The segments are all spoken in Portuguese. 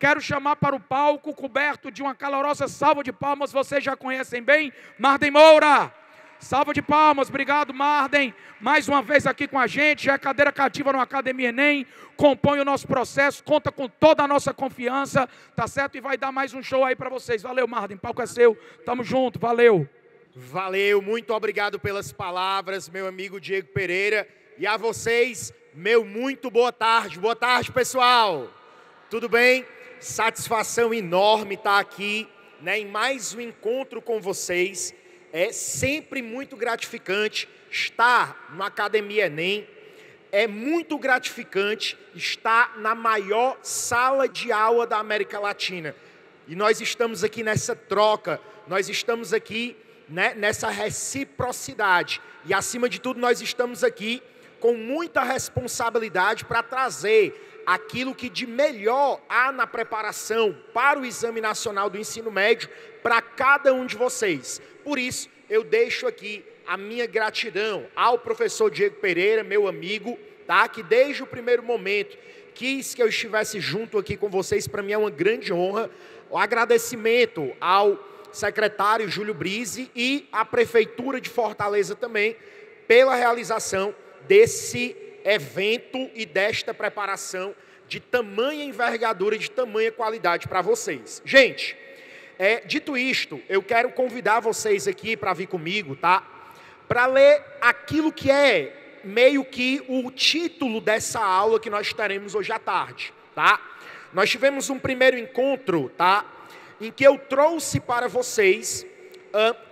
Quero chamar para o palco, coberto de uma calorosa salva de palmas, vocês já conhecem bem, Marden Moura. Salva de palmas, obrigado Marden, mais uma vez aqui com a gente, já é cadeira cativa no Academia Enem, compõe o nosso processo, conta com toda a nossa confiança, tá certo? E vai dar mais um show aí para vocês, valeu Marden, o palco é seu, tamo junto, valeu. Valeu, muito obrigado pelas palavras, meu amigo Diego Pereira, e a vocês, meu muito boa tarde pessoal, tudo bem? Satisfação enorme estar aqui, né, em mais um encontro com vocês. É sempre muito gratificante estar na Academia Enem. É muito gratificante estar na maior sala de aula da América Latina. E nós estamos aqui nessa troca, nós estamos aqui, né, nessa reciprocidade. E acima de tudo nós estamos aqui com muita responsabilidade para trazer aquilo que de melhor há na preparação para o Exame Nacional do Ensino Médio para cada um de vocês. Por isso, eu deixo aqui a minha gratidão ao professor Diego Pereira, meu amigo, tá? Que desde o primeiro momento quis que eu estivesse junto aqui com vocês, para mim é uma grande honra. O agradecimento ao secretário Júlio Brise e à Prefeitura de Fortaleza também, pela realização desse evento e desta preparação de tamanha envergadura e de tamanha qualidade para vocês. Gente, dito isto, eu quero convidar vocês aqui para vir comigo, tá? Para ler aquilo que é meio que o título dessa aula que nós teremos hoje à tarde, tá? Nós tivemos um primeiro encontro, tá? Em que eu trouxe para vocês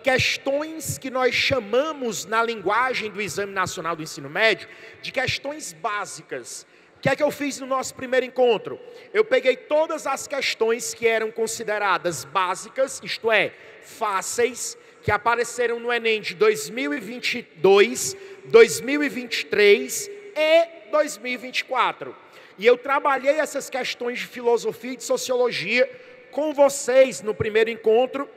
questões que nós chamamos na linguagem do Exame Nacional do Ensino Médio de questões básicas. O que é que eu fiz no nosso primeiro encontro? Eu peguei todas as questões que eram consideradas básicas, isto é, fáceis, que apareceram no Enem de 2022, 2023 e 2024. E eu trabalhei essas questões de filosofia e de sociologia com vocês no primeiro encontro.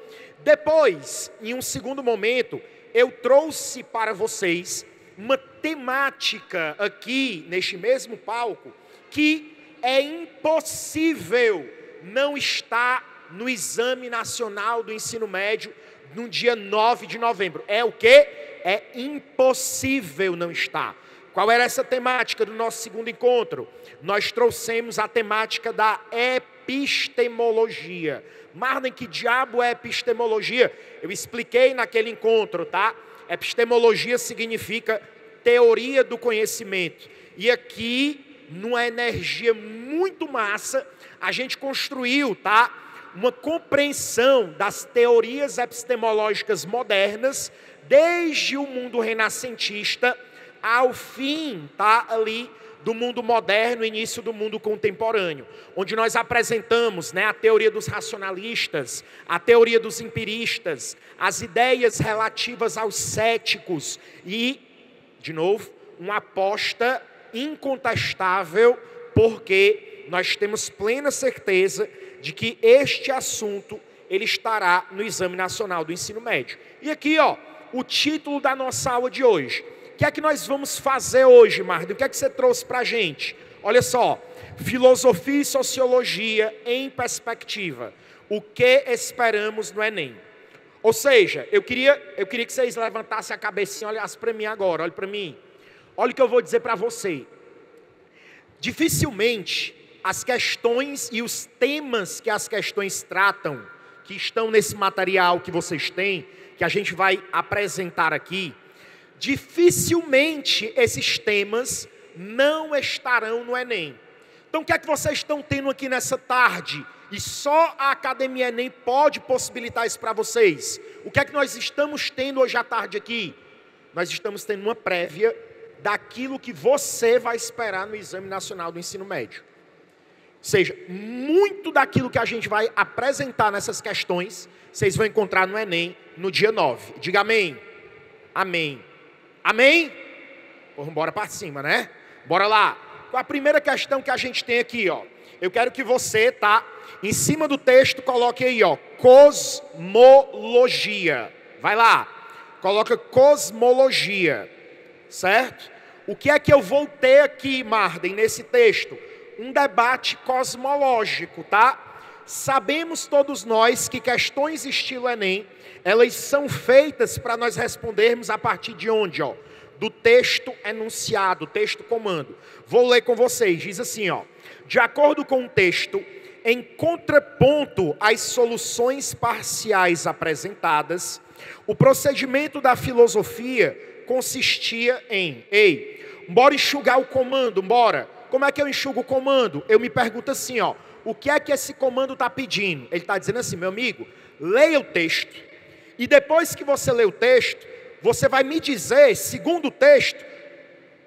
Depois, em um segundo momento, eu trouxe para vocês uma temática aqui, neste mesmo palco, que é impossível não estar no Exame Nacional do Ensino Médio no dia 9 de novembro. É o quê? É impossível não estar. Qual era essa temática do nosso segundo encontro? Nós trouxemos a temática da epistemologia. Marden, que diabo é epistemologia? Eu expliquei naquele encontro, tá? Epistemologia significa teoria do conhecimento. E aqui, numa energia muito massa, a gente construiu, tá? Uma compreensão das teorias epistemológicas modernas, desde o mundo renascentista ao fim, tá? Ali do mundo moderno, início do mundo contemporâneo, onde nós apresentamos, né, a teoria dos racionalistas, a teoria dos empiristas, as ideias relativas aos céticos e, de novo, uma aposta incontestável, porque nós temos plena certeza de que este assunto ele estará no Exame Nacional do Ensino Médio. E aqui, ó, o título da nossa aula de hoje. O que é que nós vamos fazer hoje, Marden? O que é que você trouxe para a gente? Olha só, filosofia e sociologia em perspectiva. O que esperamos no Enem? Ou seja, eu queria que vocês levantassem a cabecinha e olhassem para mim agora, olha para mim. Olha o que eu vou dizer para você. Dificilmente as questões e os temas que as questões tratam, que estão nesse material que vocês têm, que a gente vai apresentar aqui, dificilmente esses temas não estarão no Enem. Então o que é que vocês estão tendo aqui nessa tarde? E só a Academia Enem pode possibilitar isso para vocês. O que é que nós estamos tendo hoje à tarde aqui? Nós estamos tendo uma prévia daquilo que você vai esperar no Exame Nacional do Ensino Médio. Ou seja, muito daquilo que a gente vai apresentar nessas questões, vocês vão encontrar no Enem no dia 9. Diga amém. Amém. Amém? Vamos embora para cima, né? Bora lá. Qual a primeira questão que a gente tem aqui, ó? Eu quero que você, tá? Em cima do texto, coloque aí, ó, cosmologia. Vai lá. Coloca cosmologia. Certo? O que é que eu vou ter aqui, Marden, nesse texto? um debate cosmológico, tá? Sabemos todos nós que questões estilo Enem, elas são feitas para nós respondermos a partir de onde, ó? Do texto enunciado, texto comando. Vou ler com vocês, diz assim, ó. De acordo com o texto, em contraponto às soluções parciais apresentadas, o procedimento da filosofia consistia em, bora enxugar o comando, bora. Como é que eu enxugo o comando? Eu me pergunto assim, ó, o que é que esse comando está pedindo? Ele está dizendo assim, meu amigo, leia o texto, e depois que você lê o texto, você vai me dizer, segundo o texto,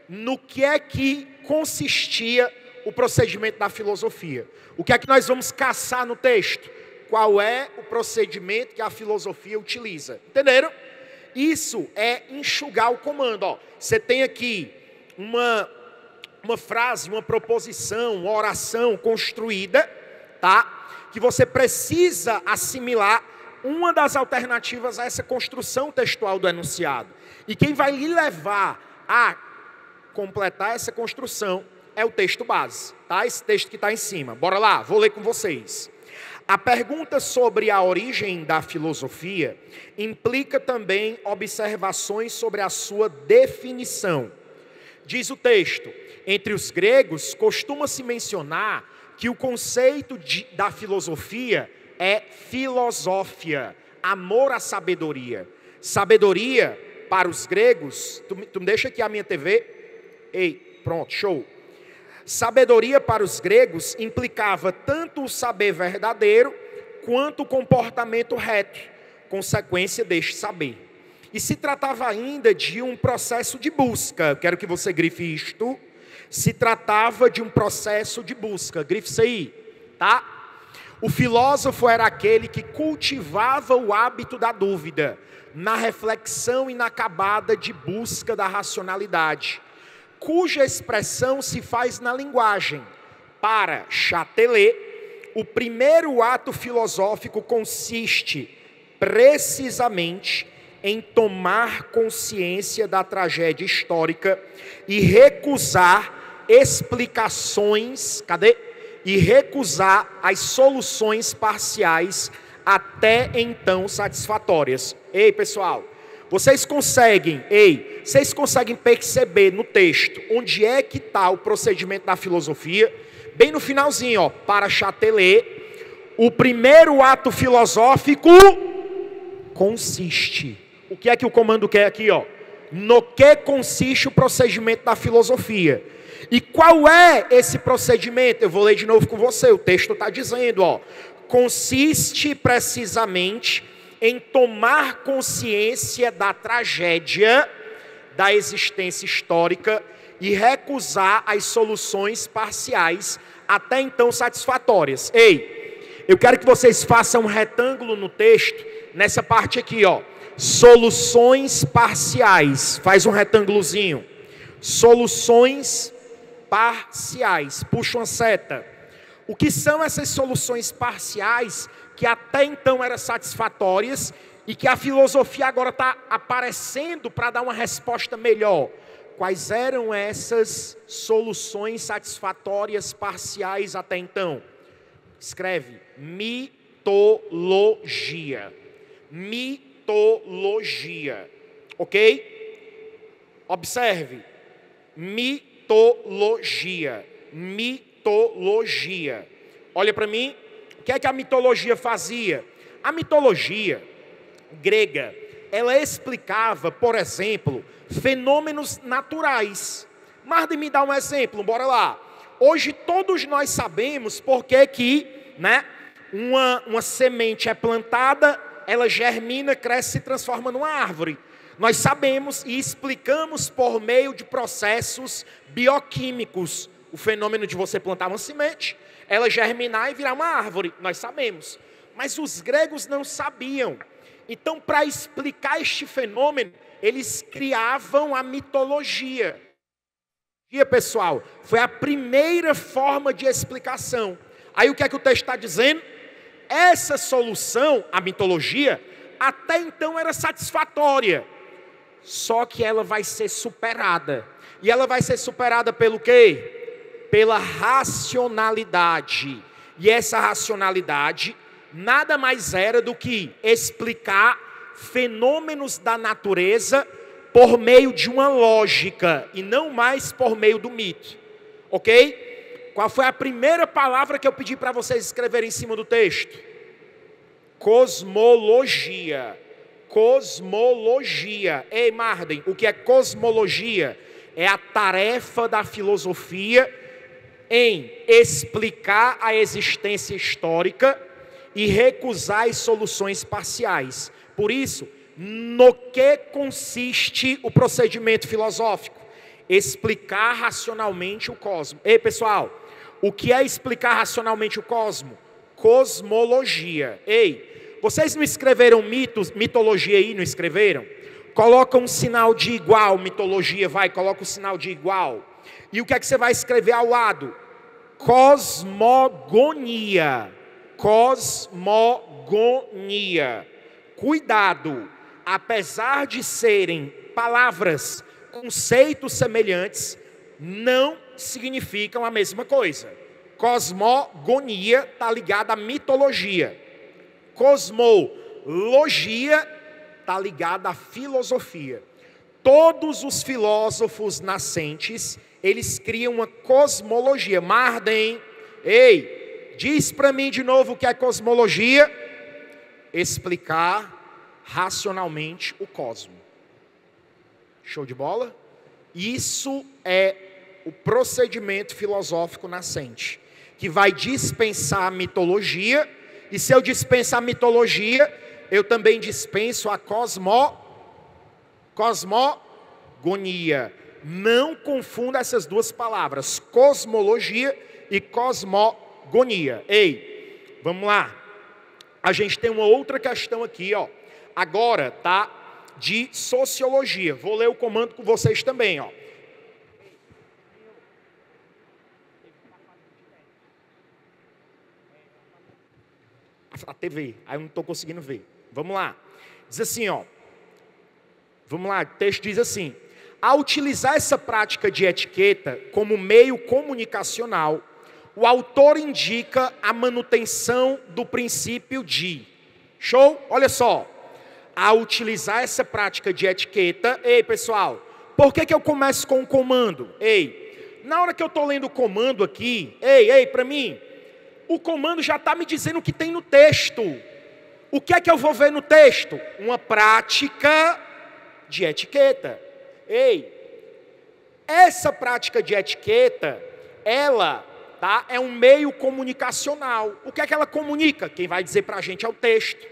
no que é que consistia o procedimento da filosofia. O que é que nós vamos caçar no texto? Qual é o procedimento que a filosofia utiliza? Entenderam? Isso é enxugar o comando. Ó, você tem aqui uma frase, uma proposição, uma oração construída, tá? Que você precisa assimilar uma das alternativas a essa construção textual do enunciado. E quem vai lhe levar a completar essa construção é o texto base, tá? Esse texto que está em cima. Bora lá, vou ler com vocês. A pergunta sobre a origem da filosofia implica também observações sobre a sua definição. Diz o texto, entre os gregos costuma-se mencionar que o conceito da filosofia é filosófia, amor à sabedoria. Sabedoria, para os gregos, tu me deixa aqui a minha TV? Ei, pronto, show. Sabedoria para os gregos implicava tanto o saber verdadeiro quanto o comportamento reto, consequência deste saber. E se tratava ainda de um processo de busca. Quero que você grife isto. Se tratava de um processo de busca. Grife isso aí, tá? O filósofo era aquele que cultivava o hábito da dúvida, na reflexão inacabada de busca da racionalidade, cuja expressão se faz na linguagem. Para Châtelet, o primeiro ato filosófico consiste precisamente em tomar consciência da tragédia histórica e recusar explicações, E recusar as soluções parciais até então satisfatórias. Ei, pessoal, vocês conseguem perceber no texto onde é que está o procedimento da filosofia? Bem no finalzinho, ó, para Châtelet, o primeiro ato filosófico consiste. O que é que o comando quer aqui, ó? No que consiste o procedimento da filosofia? E qual é esse procedimento? Eu vou ler de novo com você, o texto está dizendo, ó, consiste precisamente em tomar consciência da tragédia da existência histórica e recusar as soluções parciais até então satisfatórias. Ei, eu quero que vocês façam um retângulo no texto, nessa parte aqui, ó, soluções parciais, faz um retângulozinho, soluções parciais, puxa uma seta. O que são essas soluções parciais que até então eram satisfatórias e que a filosofia agora está aparecendo para dar uma resposta melhor? Quais eram essas soluções satisfatórias parciais até então? Escreve, mitologia. Mitologia, ok? Observe, mitologia. Olha para mim, o que é que a mitologia fazia? A mitologia grega, ela explicava, por exemplo, fenômenos naturais. Marden, me dá um exemplo, bora lá. Hoje todos nós sabemos por que uma semente é plantada, ela germina, cresce e se transforma numa árvore. Nós sabemos e explicamos por meio de processos bioquímicos o fenômeno de você plantar uma semente, ela germinar e virar uma árvore. Nós sabemos. Mas os gregos não sabiam. Então, para explicar este fenômeno, eles criavam a mitologia. Pessoal, foi a primeira forma de explicação. Aí o que é que o texto está dizendo? Essa solução, a mitologia, até então era satisfatória. Só que ela vai ser superada. E ela vai ser superada pelo quê? pela racionalidade. E essa racionalidade nada mais era do que explicar fenômenos da natureza por meio de uma lógica e não mais por meio do mito. Ok? Qual foi a primeira palavra que eu pedi para vocês escreverem em cima do texto? Cosmologia. Cosmologia. Ei, Marden, o que é cosmologia? É a tarefa da filosofia em explicar a existência histórica e recusar as soluções parciais. Por isso, no que consiste o procedimento filosófico? Explicar racionalmente o cosmos. Ei, pessoal, o que é explicar racionalmente o cosmos? Cosmologia. Ei, vocês não escreveram mitologia aí, não escreveram? Coloca um sinal de igual, mitologia, vai, coloca o sinal de igual. E o que é que você vai escrever ao lado? Cosmogonia. Cosmogonia. Cuidado, apesar de serem palavras, conceitos semelhantes, não significam a mesma coisa. Cosmogonia está ligada à mitologia. Cosmologia está ligada à filosofia. Todos os filósofos nascentes, eles criam uma cosmologia. Marden, ei, diz para mim de novo o que é cosmologia. Explicar racionalmente o cosmos. Show de bola? Isso é o procedimento filosófico nascente, que vai dispensar a mitologia, e se eu dispensar a mitologia, eu também dispenso a cosmogonia. Não confunda essas duas palavras, cosmologia e cosmogonia. Ei, vamos lá. A gente tem uma outra questão aqui, ó. Agora, tá? De sociologia. Vou ler o comando com vocês também, ó. A TV, aí eu não estou conseguindo ver. Vamos lá. Diz assim, ó. Vamos lá, o texto diz assim: ao utilizar essa prática de etiqueta como meio comunicacional, o autor indica a manutenção do princípio de... Show? Olha só. Ao utilizar essa prática de etiqueta... Ei, pessoal, por que eu começo com o comando? Ei, na hora que eu estou lendo o comando aqui... Ei, para mim, o comando já está me dizendo o que tem no texto. O que é que eu vou ver no texto? Uma prática de etiqueta. Ei, essa prática de etiqueta, ela... Tá? É um meio comunicacional. O que é que ela comunica? Quem vai dizer para a gente é o texto.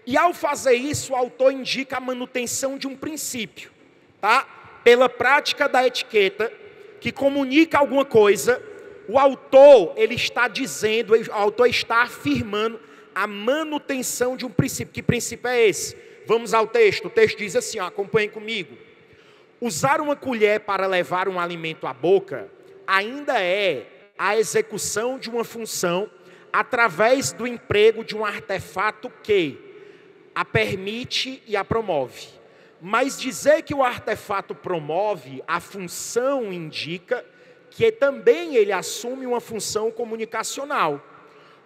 E ao fazer isso, o autor indica a manutenção de um princípio. Tá? Pela prática da etiqueta, que comunica alguma coisa, o autor, ele está dizendo, o autor está afirmando a manutenção de um princípio. Que princípio é esse? Vamos ao texto. O texto diz assim, ó, acompanhem comigo. Usar uma colher para levar um alimento à boca ainda é a execução de uma função através do emprego de um artefato que a permite e a promove. Mas dizer que o artefato promove a função indica que também ele assume uma função comunicacional.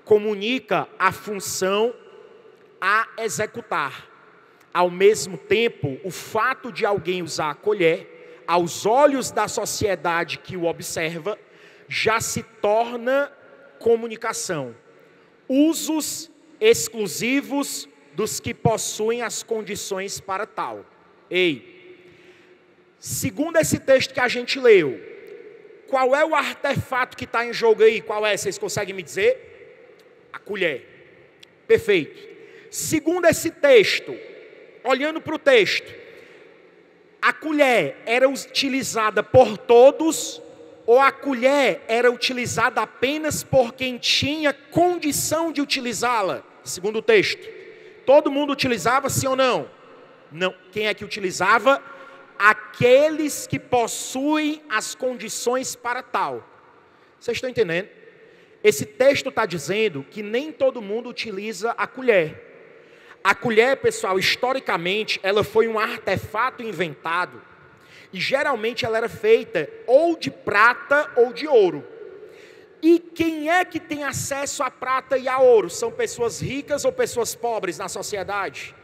Comunica a função a executar. Ao mesmo tempo, o fato de alguém usar a colher, aos olhos da sociedade que o observa, já se torna comunicação. Usos exclusivos dos que possuem as condições para tal. Ei, segundo esse texto que a gente leu, qual é o artefato que está em jogo aí? Qual é? Vocês conseguem me dizer? A colher. Perfeito. Segundo esse texto, olhando para o texto, a colher era utilizada por todos, ou a colher era utilizada apenas por quem tinha condição de utilizá-la? Segundo o texto. Todo mundo utilizava, sim ou não? Não. Quem é que utilizava? Aqueles que possuem as condições para tal. Vocês estão entendendo? Esse texto está dizendo que nem todo mundo utiliza a colher. A colher, pessoal, historicamente, ela foi um artefato inventado. E geralmente ela era feita ou de prata ou de ouro. E quem é que tem acesso a prata e a ouro? São pessoas ricas ou pessoas pobres na sociedade?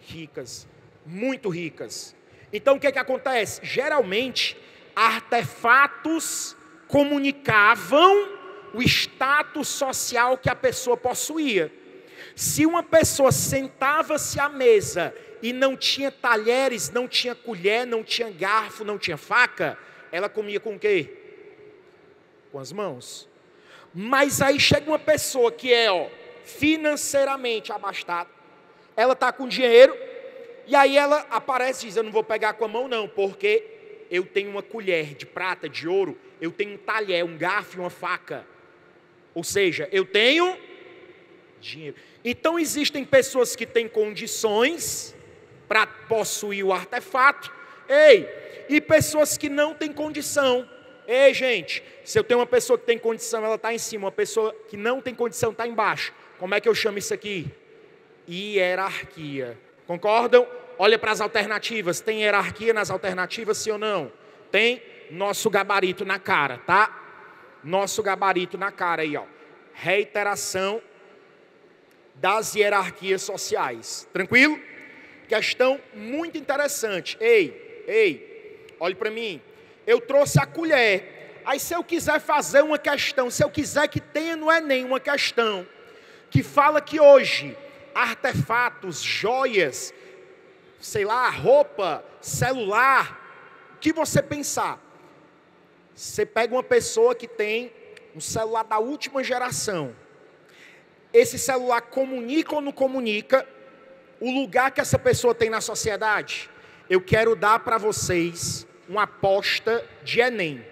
Ricas, muito ricas. Então o que acontece? Geralmente, artefatos comunicavam o status social que a pessoa possuía. Se uma pessoa sentava-se à mesa e não tinha talheres, não tinha colher, não tinha garfo, não tinha faca, ela comia com o quê? Com as mãos. Mas aí chega uma pessoa que é financeiramente abastada, ela está com dinheiro, e aí ela aparece e diz, eu não vou pegar com a mão não, porque eu tenho uma colher de prata, de ouro, eu tenho um talher, um garfo e uma faca. Ou seja, eu tenho dinheiro. Então existem pessoas que têm condições para possuir o artefato, e pessoas que não têm condição. Ei, gente, se eu tenho uma pessoa que tem condição, ela está em cima, uma pessoa que não tem condição está embaixo. Como é que eu chamo isso aqui? Hierarquia. Concordam? Olha para as alternativas. Tem hierarquia nas alternativas, sim ou não? Tem nosso gabarito na cara, tá? Nosso gabarito na cara aí, ó. Reiteração das hierarquias sociais. Tranquilo? Questão muito interessante. Ei, olhe para mim. Eu trouxe a colher. Aí se eu quiser fazer uma questão, se eu quiser que tenha no Enem uma questão que fala que hoje artefatos, joias, sei lá, roupa, celular, o que você pensar? Você pega uma pessoa que tem um celular da última geração. Esse celular comunica ou não comunica o lugar que essa pessoa tem na sociedade? Eu quero dar para vocês uma aposta de Enem.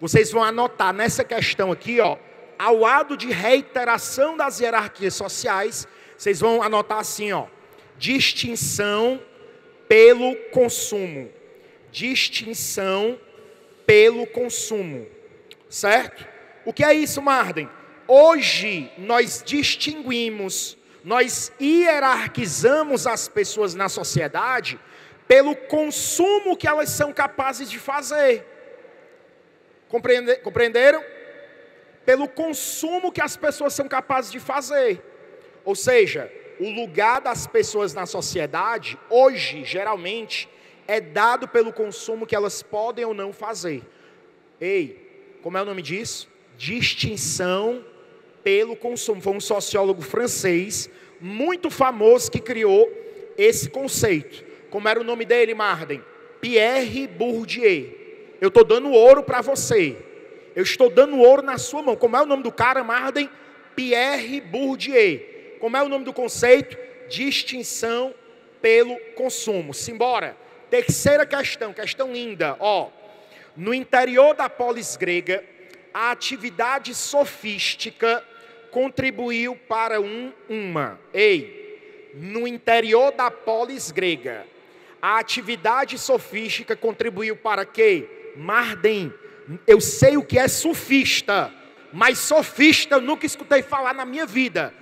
Vocês vão anotar nessa questão aqui, ó, ao lado de reiteração das hierarquias sociais, vocês vão anotar assim, ó, distinção pelo consumo. Distinção pelo consumo. Certo? O que é isso, Marden? Hoje nós distinguimos, nós hierarquizamos as pessoas na sociedade pelo consumo que elas são capazes de fazer. Compreenderam? Pelo consumo que as pessoas são capazes de fazer. Ou seja, o lugar das pessoas na sociedade, hoje, geralmente, é dado pelo consumo que elas podem ou não fazer. Ei, como é o nome disso? Distinção pelo consumo. Foi um sociólogo francês, muito famoso, que criou esse conceito. Como era o nome dele, Marden? Pierre Bourdieu. Eu estou dando ouro para você. Eu estou dando ouro na sua mão. Como é o nome do cara, Marden? Pierre Bourdieu. Como é o nome do conceito? Distinção pelo consumo. Simbora. Terceira questão, questão linda. Ó, no interior da polis grega, a atividade sofística contribuiu para no interior da polis grega, a atividade sofística contribuiu para quê? Marden, eu sei o que é sofista, mas sofista eu nunca escutei falar na minha vida.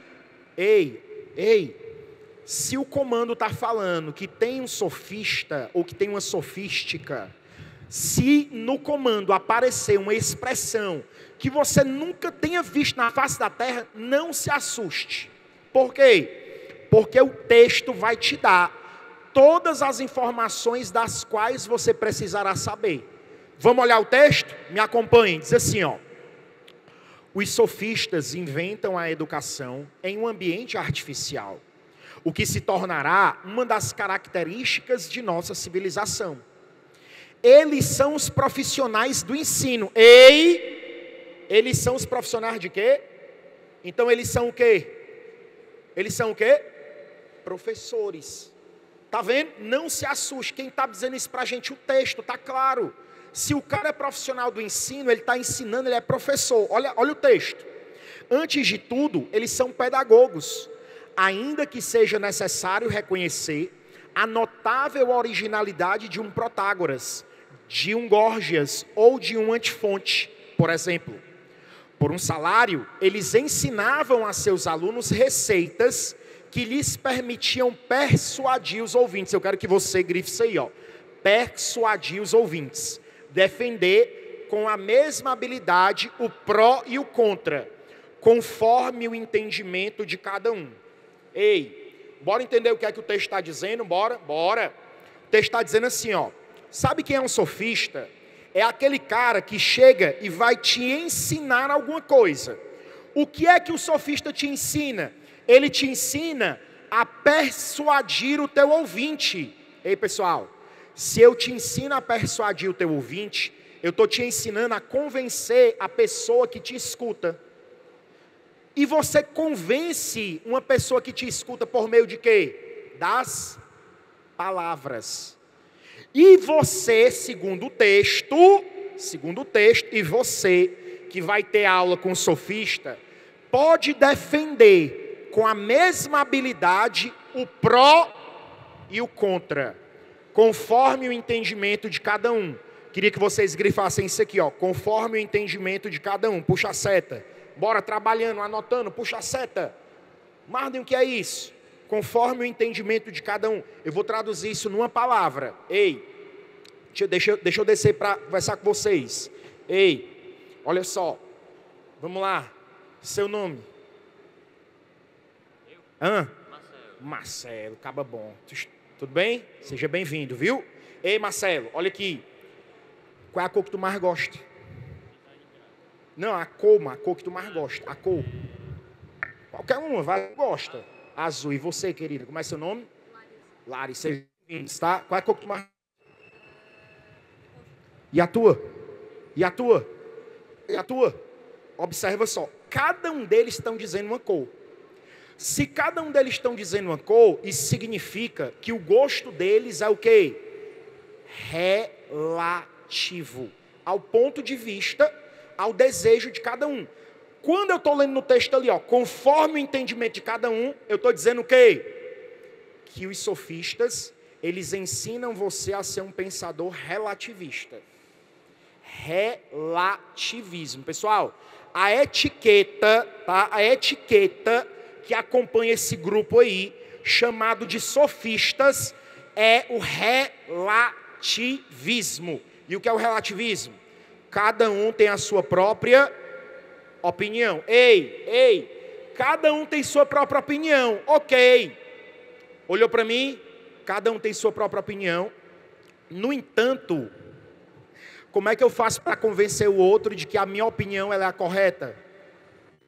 Se o comando está falando que tem um sofista, ou que tem uma sofística, se no comando aparecer uma expressão que você nunca tenha visto na face da terra, não se assuste. Por quê? Porque o texto vai te dar todas as informações das quais você precisará saber. Vamos olhar o texto? Me acompanhem. Diz assim, ó. Os sofistas inventam a educação em um ambiente artificial, o que se tornará uma das características de nossa civilização. Eles são os profissionais do ensino. Eles são os profissionais de quê? Então eles são o quê? Eles são o quê? Professores. Tá vendo? Não se assuste. Quem está dizendo isso para a gente? O texto, tá claro. Se o cara é profissional do ensino, ele está ensinando, ele é professor. Olha o texto. Antes de tudo, eles são pedagogos. Ainda que seja necessário reconhecer a notável originalidade de um Protágoras, de um Górgias ou de um Antifonte, por exemplo. Por um salário, eles ensinavam a seus alunos receitas que lhes permitiam persuadir os ouvintes. Eu quero que você grife isso aí, ó. Persuadir os ouvintes. Defender com a mesma habilidade o pró e o contra, conforme o entendimento de cada um. Ei, bora entender o que é que o texto está dizendo? Bora. O texto está dizendo assim, ó. Sabe quem é um sofista? É aquele cara que chega e vai te ensinar alguma coisa. O que é que o sofista te ensina? Ele te ensina a persuadir o teu ouvinte. Ei, pessoal, se eu te ensino a persuadir o teu ouvinte, eu estou te ensinando a convencer a pessoa que te escuta. E você convence uma pessoa que te escuta por meio de quê? Das palavras. E você, segundo o texto, e você que vai ter aula com o sofista, pode defender com a mesma habilidade o pró e o contra, conforme o entendimento de cada um. Queria que vocês grifassem isso aqui, ó, conforme o entendimento de cada um. Puxa a seta. Bora trabalhando, anotando, puxa a seta. Marden, o que é isso? Conforme o entendimento de cada um. Eu vou traduzir isso numa palavra. Ei, deixa eu descer para conversar com vocês. Ei, olha só. Vamos lá. Seu nome? Marcelo, caba bom. Tudo bem? Seja bem-vindo, viu? Ei, Marcelo, olha aqui. Qual é a cor que tu mais gosta? Não, a cor que tu mais gosta. A cor. Qualquer uma, vai, gosta. Azul. E você, querida, como é seu nome? Larissa. Seja bem-vindo, tá? Qual é a cor que tu mais... E a tua? E a tua? E a tua? Observa só. Cada um deles estão dizendo uma cor. Se cada um deles estão dizendo uma cor, isso significa que o gosto deles é o quê? Relativo. Ao ponto de vista, ao desejo de cada um. Quando eu estou lendo no texto ali, ó, conforme o entendimento de cada um, eu estou dizendo o quê? Que os sofistas, eles ensinam você a ser um pensador relativista. Relativismo. Pessoal, a etiqueta, tá? A etiqueta que acompanha esse grupo aí, chamado de sofistas, é o relativismo. E o que é o relativismo? Cada um tem a sua própria opinião. Ei, cada um tem sua própria opinião. Ok. Olhou para mim? Cada um tem sua própria opinião. No entanto, como é que eu faço para convencer o outro de que a minha opinião ela é a correta?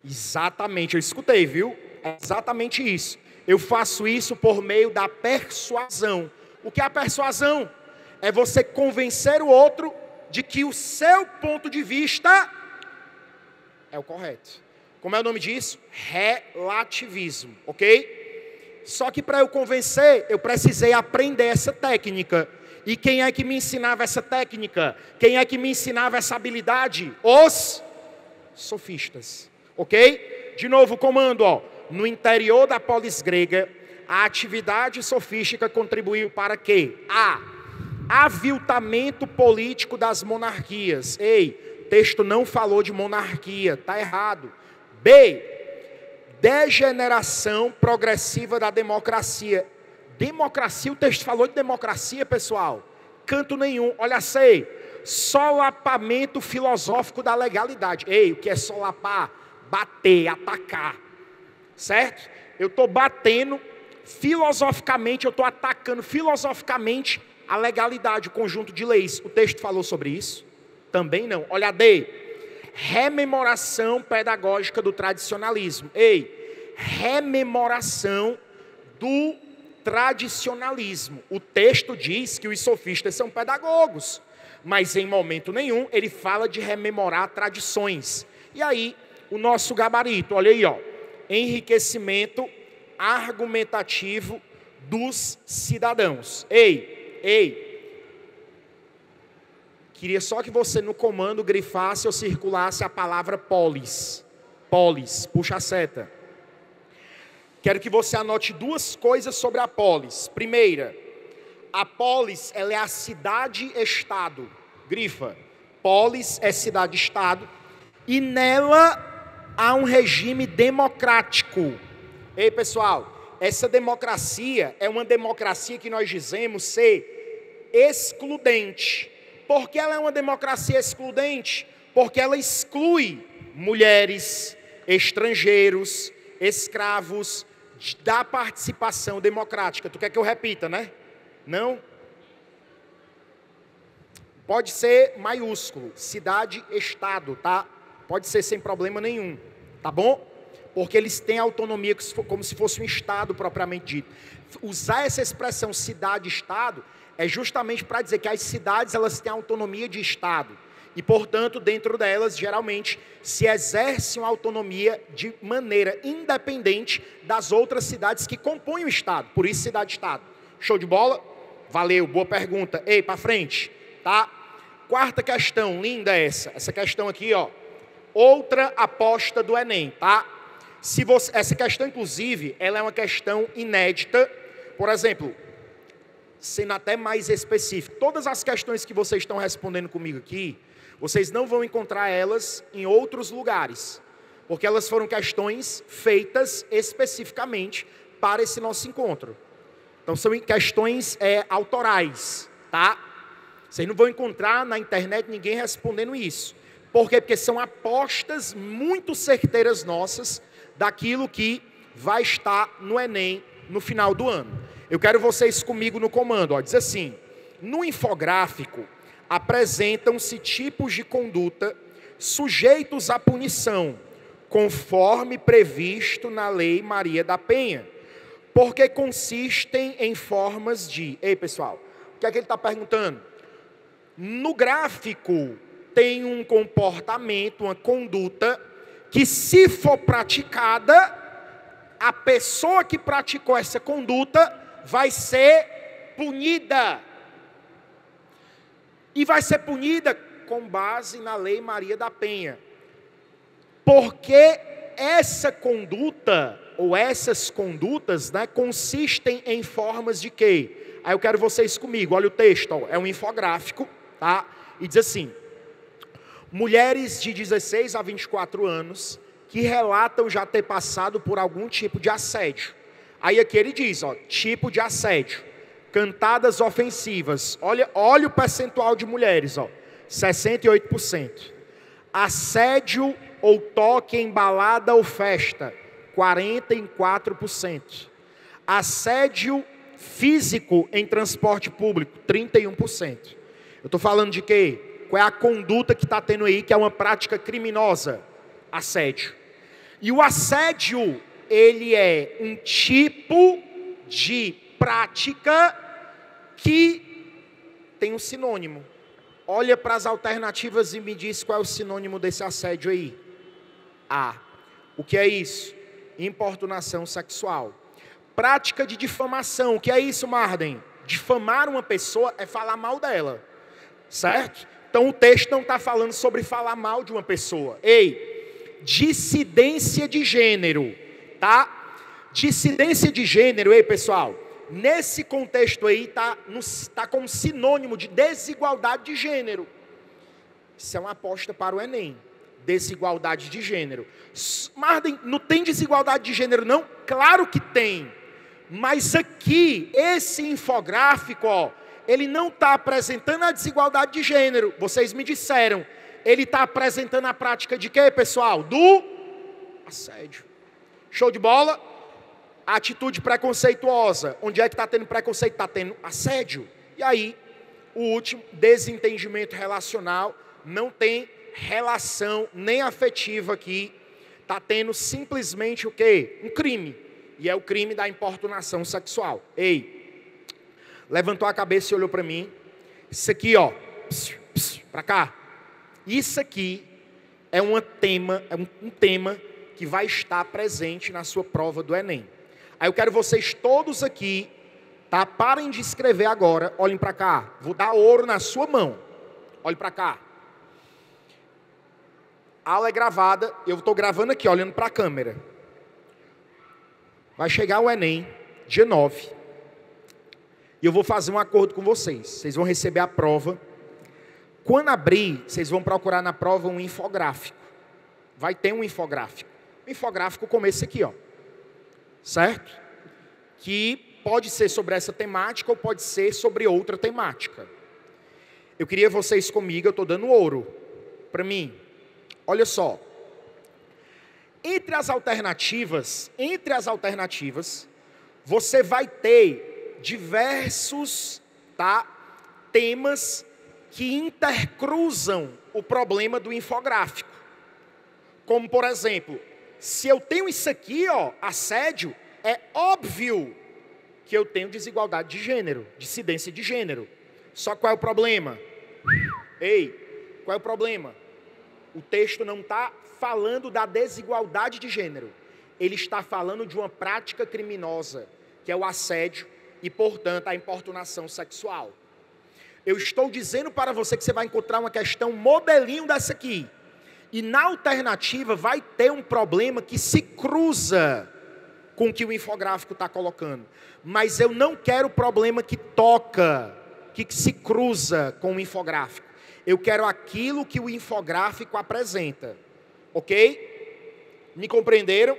Exatamente, eu escutei, viu? É exatamente isso. Eu faço isso por meio da persuasão. O que é a persuasão? É você convencer o outro de que o seu ponto de vista é o correto. Como é o nome disso? Relativismo, ok? Só que para eu convencer, eu precisei aprender essa técnica. E quem é que me ensinava essa técnica? Quem é que me ensinava essa habilidade? Os sofistas, ok? De novo o comando, ó. No interior da polis grega, a atividade sofística contribuiu para quê? A. Aviltamento político das monarquias. Ei, texto não falou de monarquia, está errado. B. Degeneração progressiva da democracia. Democracia, o texto falou de democracia, pessoal. Canto nenhum. Olha, C. Solapamento filosófico da legalidade. Ei, o que é solapar? Bater, atacar. Certo? Eu estou batendo filosoficamente, eu estou atacando filosoficamente a legalidade, o conjunto de leis. O texto falou sobre isso? Também não. Olha, D. Rememoração pedagógica do tradicionalismo. Ei, rememoração do tradicionalismo. O texto diz que os sofistas são pedagogos, mas em momento nenhum ele fala de rememorar tradições. E aí, o nosso gabarito, olha aí, ó. Enriquecimento argumentativo dos cidadãos. Ei, queria só que você no comando grifasse ou circulasse a palavra polis. Polis, puxa a seta. Quero que você anote duas coisas sobre a polis. Primeira, a polis, ela é a cidade-estado. Grifa. Polis é cidade-estado. E nela há um regime democrático. Ei, pessoal, essa democracia é uma democracia que nós dizemos ser excludente. Por que ela é uma democracia excludente? Porque ela exclui mulheres, estrangeiros, escravos da participação democrática. Tu quer que eu repita, né? Não? Pode ser maiúsculo, cidade, estado, tá? Pode ser sem problema nenhum, tá bom? Porque eles têm autonomia como se fosse um estado propriamente dito. Usar essa expressão cidade-estado é justamente para dizer que as cidades elas têm autonomia de estado. E, portanto, dentro delas, geralmente, se exerce uma autonomia de maneira independente das outras cidades que compõem o estado. Por isso, cidade-estado. Show de bola? Valeu, boa pergunta. Ei, para frente, tá? Quarta questão, linda essa. Essa questão aqui, ó. Outra aposta do Enem, tá? Essa questão, inclusive, ela é uma questão inédita. Por exemplo, sendo até mais específico, todas as questões que vocês estão respondendo comigo aqui, vocês não vão encontrar elas em outros lugares, porque elas foram questões feitas especificamente para esse nosso encontro. Então, são questões autorais, tá? Vocês não vão encontrar na internet ninguém respondendo isso. Por quê? Porque são apostas muito certeiras nossas daquilo que vai estar no Enem no final do ano. Eu quero vocês comigo no comando, ó. Diz assim: no infográfico apresentam-se tipos de conduta sujeitos à punição, conforme previsto na Lei Maria da Penha, porque consistem em formas de... Ei, pessoal, o que é que ele está perguntando? No gráfico tem um comportamento, uma conduta, que se for praticada, a pessoa que praticou essa conduta vai ser punida. E vai ser punida com base na Lei Maria da Penha. Porque essa conduta, ou essas condutas, né, consistem em formas de quê? Aí eu quero vocês comigo, olha o texto, ó, é um infográfico, tá? E diz assim: mulheres de 16 a 24 anos que relatam já ter passado por algum tipo de assédio. Aí aqui ele diz, ó, tipo de assédio. Cantadas ofensivas. Olha o percentual de mulheres, ó, 68%. Assédio ou toque em balada ou festa, 44%. Assédio físico em transporte público, 31%. Eu estou falando de quê? Qual é a conduta que está tendo aí, que é uma prática criminosa? Assédio. E o assédio, ele é um tipo de prática que tem um sinônimo. Olha para as alternativas e me diz qual é o sinônimo desse assédio aí. A. O que é isso? Importunação sexual. Prática de difamação. O que é isso, Marden? Difamar uma pessoa é falar mal dela. Certo? Então o texto não está falando sobre falar mal de uma pessoa. Ei, dissidência de gênero, tá? Dissidência de gênero, ei pessoal, nesse contexto aí tá como sinônimo de desigualdade de gênero. Isso é uma aposta para o Enem. Desigualdade de gênero. Marden, não tem desigualdade de gênero não? Claro que tem. Mas aqui, esse infográfico, ó, ele não está apresentando a desigualdade de gênero. Vocês me disseram. Ele está apresentando a prática de quê, pessoal? Do assédio. Show de bola? Atitude preconceituosa. Onde é que está tendo preconceito? Está tendo assédio. E aí, o último, desentendimento relacional. Não tem relação nem afetiva aqui. Está tendo simplesmente o quê? Um crime. E é o crime da importunação sexual. Ei, levantou a cabeça e olhou para mim. Isso aqui, ó, para cá. Isso aqui é um tema que vai estar presente na sua prova do Enem. Aí eu quero vocês todos aqui, tá? Parem de escrever agora, olhem para cá. Vou dar ouro na sua mão. Olhem para cá. A aula é gravada, eu estou gravando aqui, olhando para a câmera. Vai chegar o Enem, dia 9. E eu vou fazer um acordo com vocês. Vocês vão receber a prova. Quando abrir, vocês vão procurar na prova um infográfico. Vai ter um infográfico. O infográfico como esse aqui, ó. Certo? Que pode ser sobre essa temática ou pode ser sobre outra temática. Eu queria vocês comigo, eu estou dando ouro para mim. Olha só. Entre as alternativas, você vai ter diversos, temas que intercruzam o problema do infográfico. Como, por exemplo, se eu tenho isso aqui, assédio, é óbvio que eu tenho desigualdade de gênero, dissidência de gênero. Só qual é o problema? Qual é o problema? O texto não está falando da desigualdade de gênero. Ele está falando de uma prática criminosa, que é o assédio e, portanto, a importunação sexual. Eu estou dizendo para você que você vai encontrar uma questão modelinho dessa aqui. E na alternativa vai ter um problema que se cruza com o que o infográfico está colocando. Mas eu não quero problema que toca, que se cruza com o infográfico. Eu quero aquilo que o infográfico apresenta. Ok? Me compreenderam?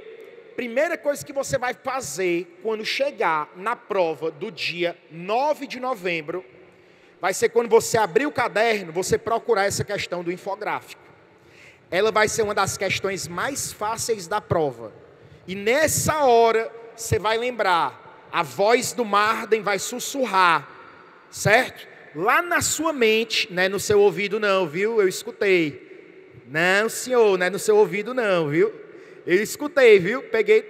Primeira coisa que você vai fazer quando chegar na prova do dia 9 de novembro, vai ser quando você abrir o caderno, você procurar essa questão do infográfico. Ela vai ser uma das questões mais fáceis da prova. E nessa hora, você vai lembrar, a voz do Marden vai sussurrar, certo? Lá na sua mente, não é no seu ouvido não, viu? Eu escutei. Não, senhor, não é no seu ouvido não, viu? Eu escutei, viu? Peguei,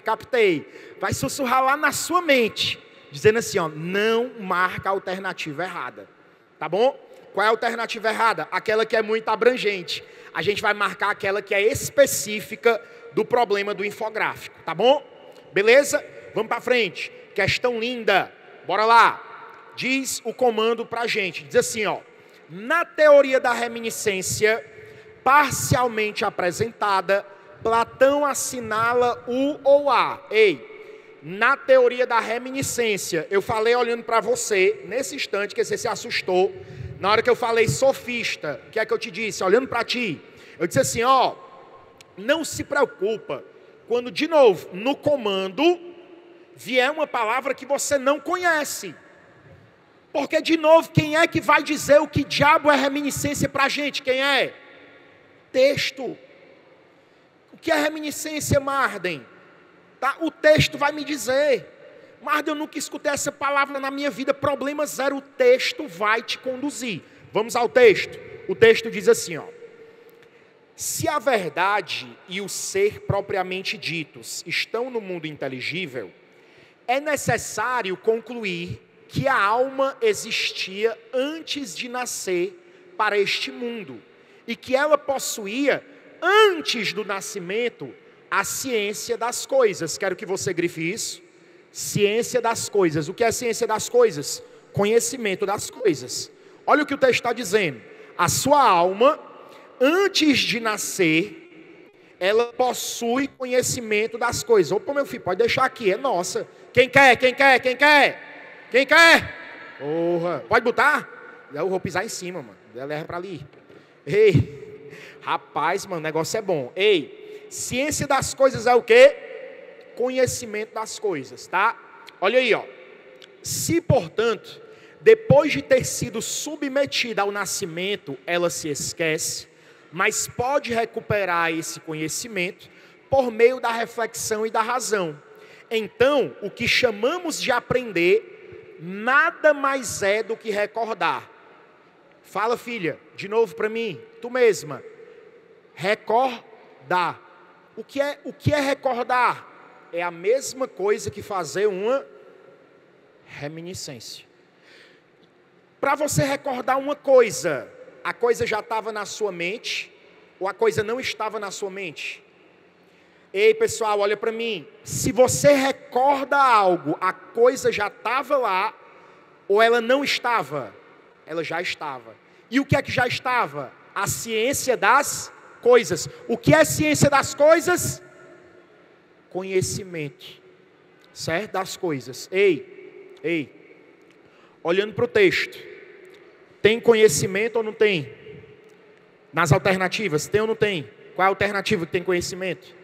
captei. Vai sussurrar lá na sua mente, dizendo assim, não marca a alternativa errada. Tá bom? Qual é a alternativa errada? Aquela que é muito abrangente. A gente vai marcar aquela que é específica do problema do infográfico, tá bom? Beleza? Vamos para frente. Questão linda. Bora lá. Diz o comando pra gente. Diz assim, na teoria da reminiscência parcialmente apresentada, Platão assinala o ou a. Na teoria da reminiscência, eu falei olhando para você, nesse instante que você se assustou, na hora que eu falei sofista, o que é que eu te disse? Olhando para ti, eu disse assim, não se preocupa, quando de novo, no comando, vier uma palavra que você não conhece. Porque de novo, quem é que vai dizer o que diabo é reminiscência para a gente? Quem é? Texto. O que é reminiscência, Marden? O texto vai me dizer. Marden, eu nunca escutei essa palavra na minha vida. Problema zero, o texto vai te conduzir. Vamos ao texto. O texto diz assim, se a verdade e o ser propriamente ditos estão no mundo inteligível, é necessário concluir que a alma existia antes de nascer para este mundo e que ela possuía, antes do nascimento, a ciência das coisas. Quero que você grife isso. Ciência das coisas. O que é ciência das coisas? Conhecimento das coisas. Olha o que o texto está dizendo. A sua alma, antes de nascer, ela possui conhecimento das coisas. Opa, meu filho, pode deixar aqui, é nossa. Quem quer? Quem quer? Quem quer? Quem quer? Porra. Pode botar? Eu vou pisar em cima, mano. Leva para ali. Rapaz, mano, o negócio é bom. Ciência das coisas é o quê? Conhecimento das coisas, tá? Olha aí, Se, portanto, depois de ter sido submetida ao nascimento, ela se esquece, mas pode recuperar esse conhecimento por meio da reflexão e da razão. Então, o que chamamos de aprender nada mais é do que recordar. Fala, filha, de novo para mim, tu mesma. Recordar. O que é recordar? É a mesma coisa que fazer uma reminiscência. Para você recordar uma coisa, a coisa já estava na sua mente ou a coisa não estava na sua mente? Ei, pessoal, olha para mim. Se você recorda algo, a coisa já estava lá ou ela não estava? Ela já estava. E o que é que já estava? A ciência das coisas. O que é ciência das coisas? Conhecimento, certo? Das coisas. Olhando para o texto, tem conhecimento ou não tem? Nas alternativas, tem ou não tem? Qual é a alternativa que tem conhecimento?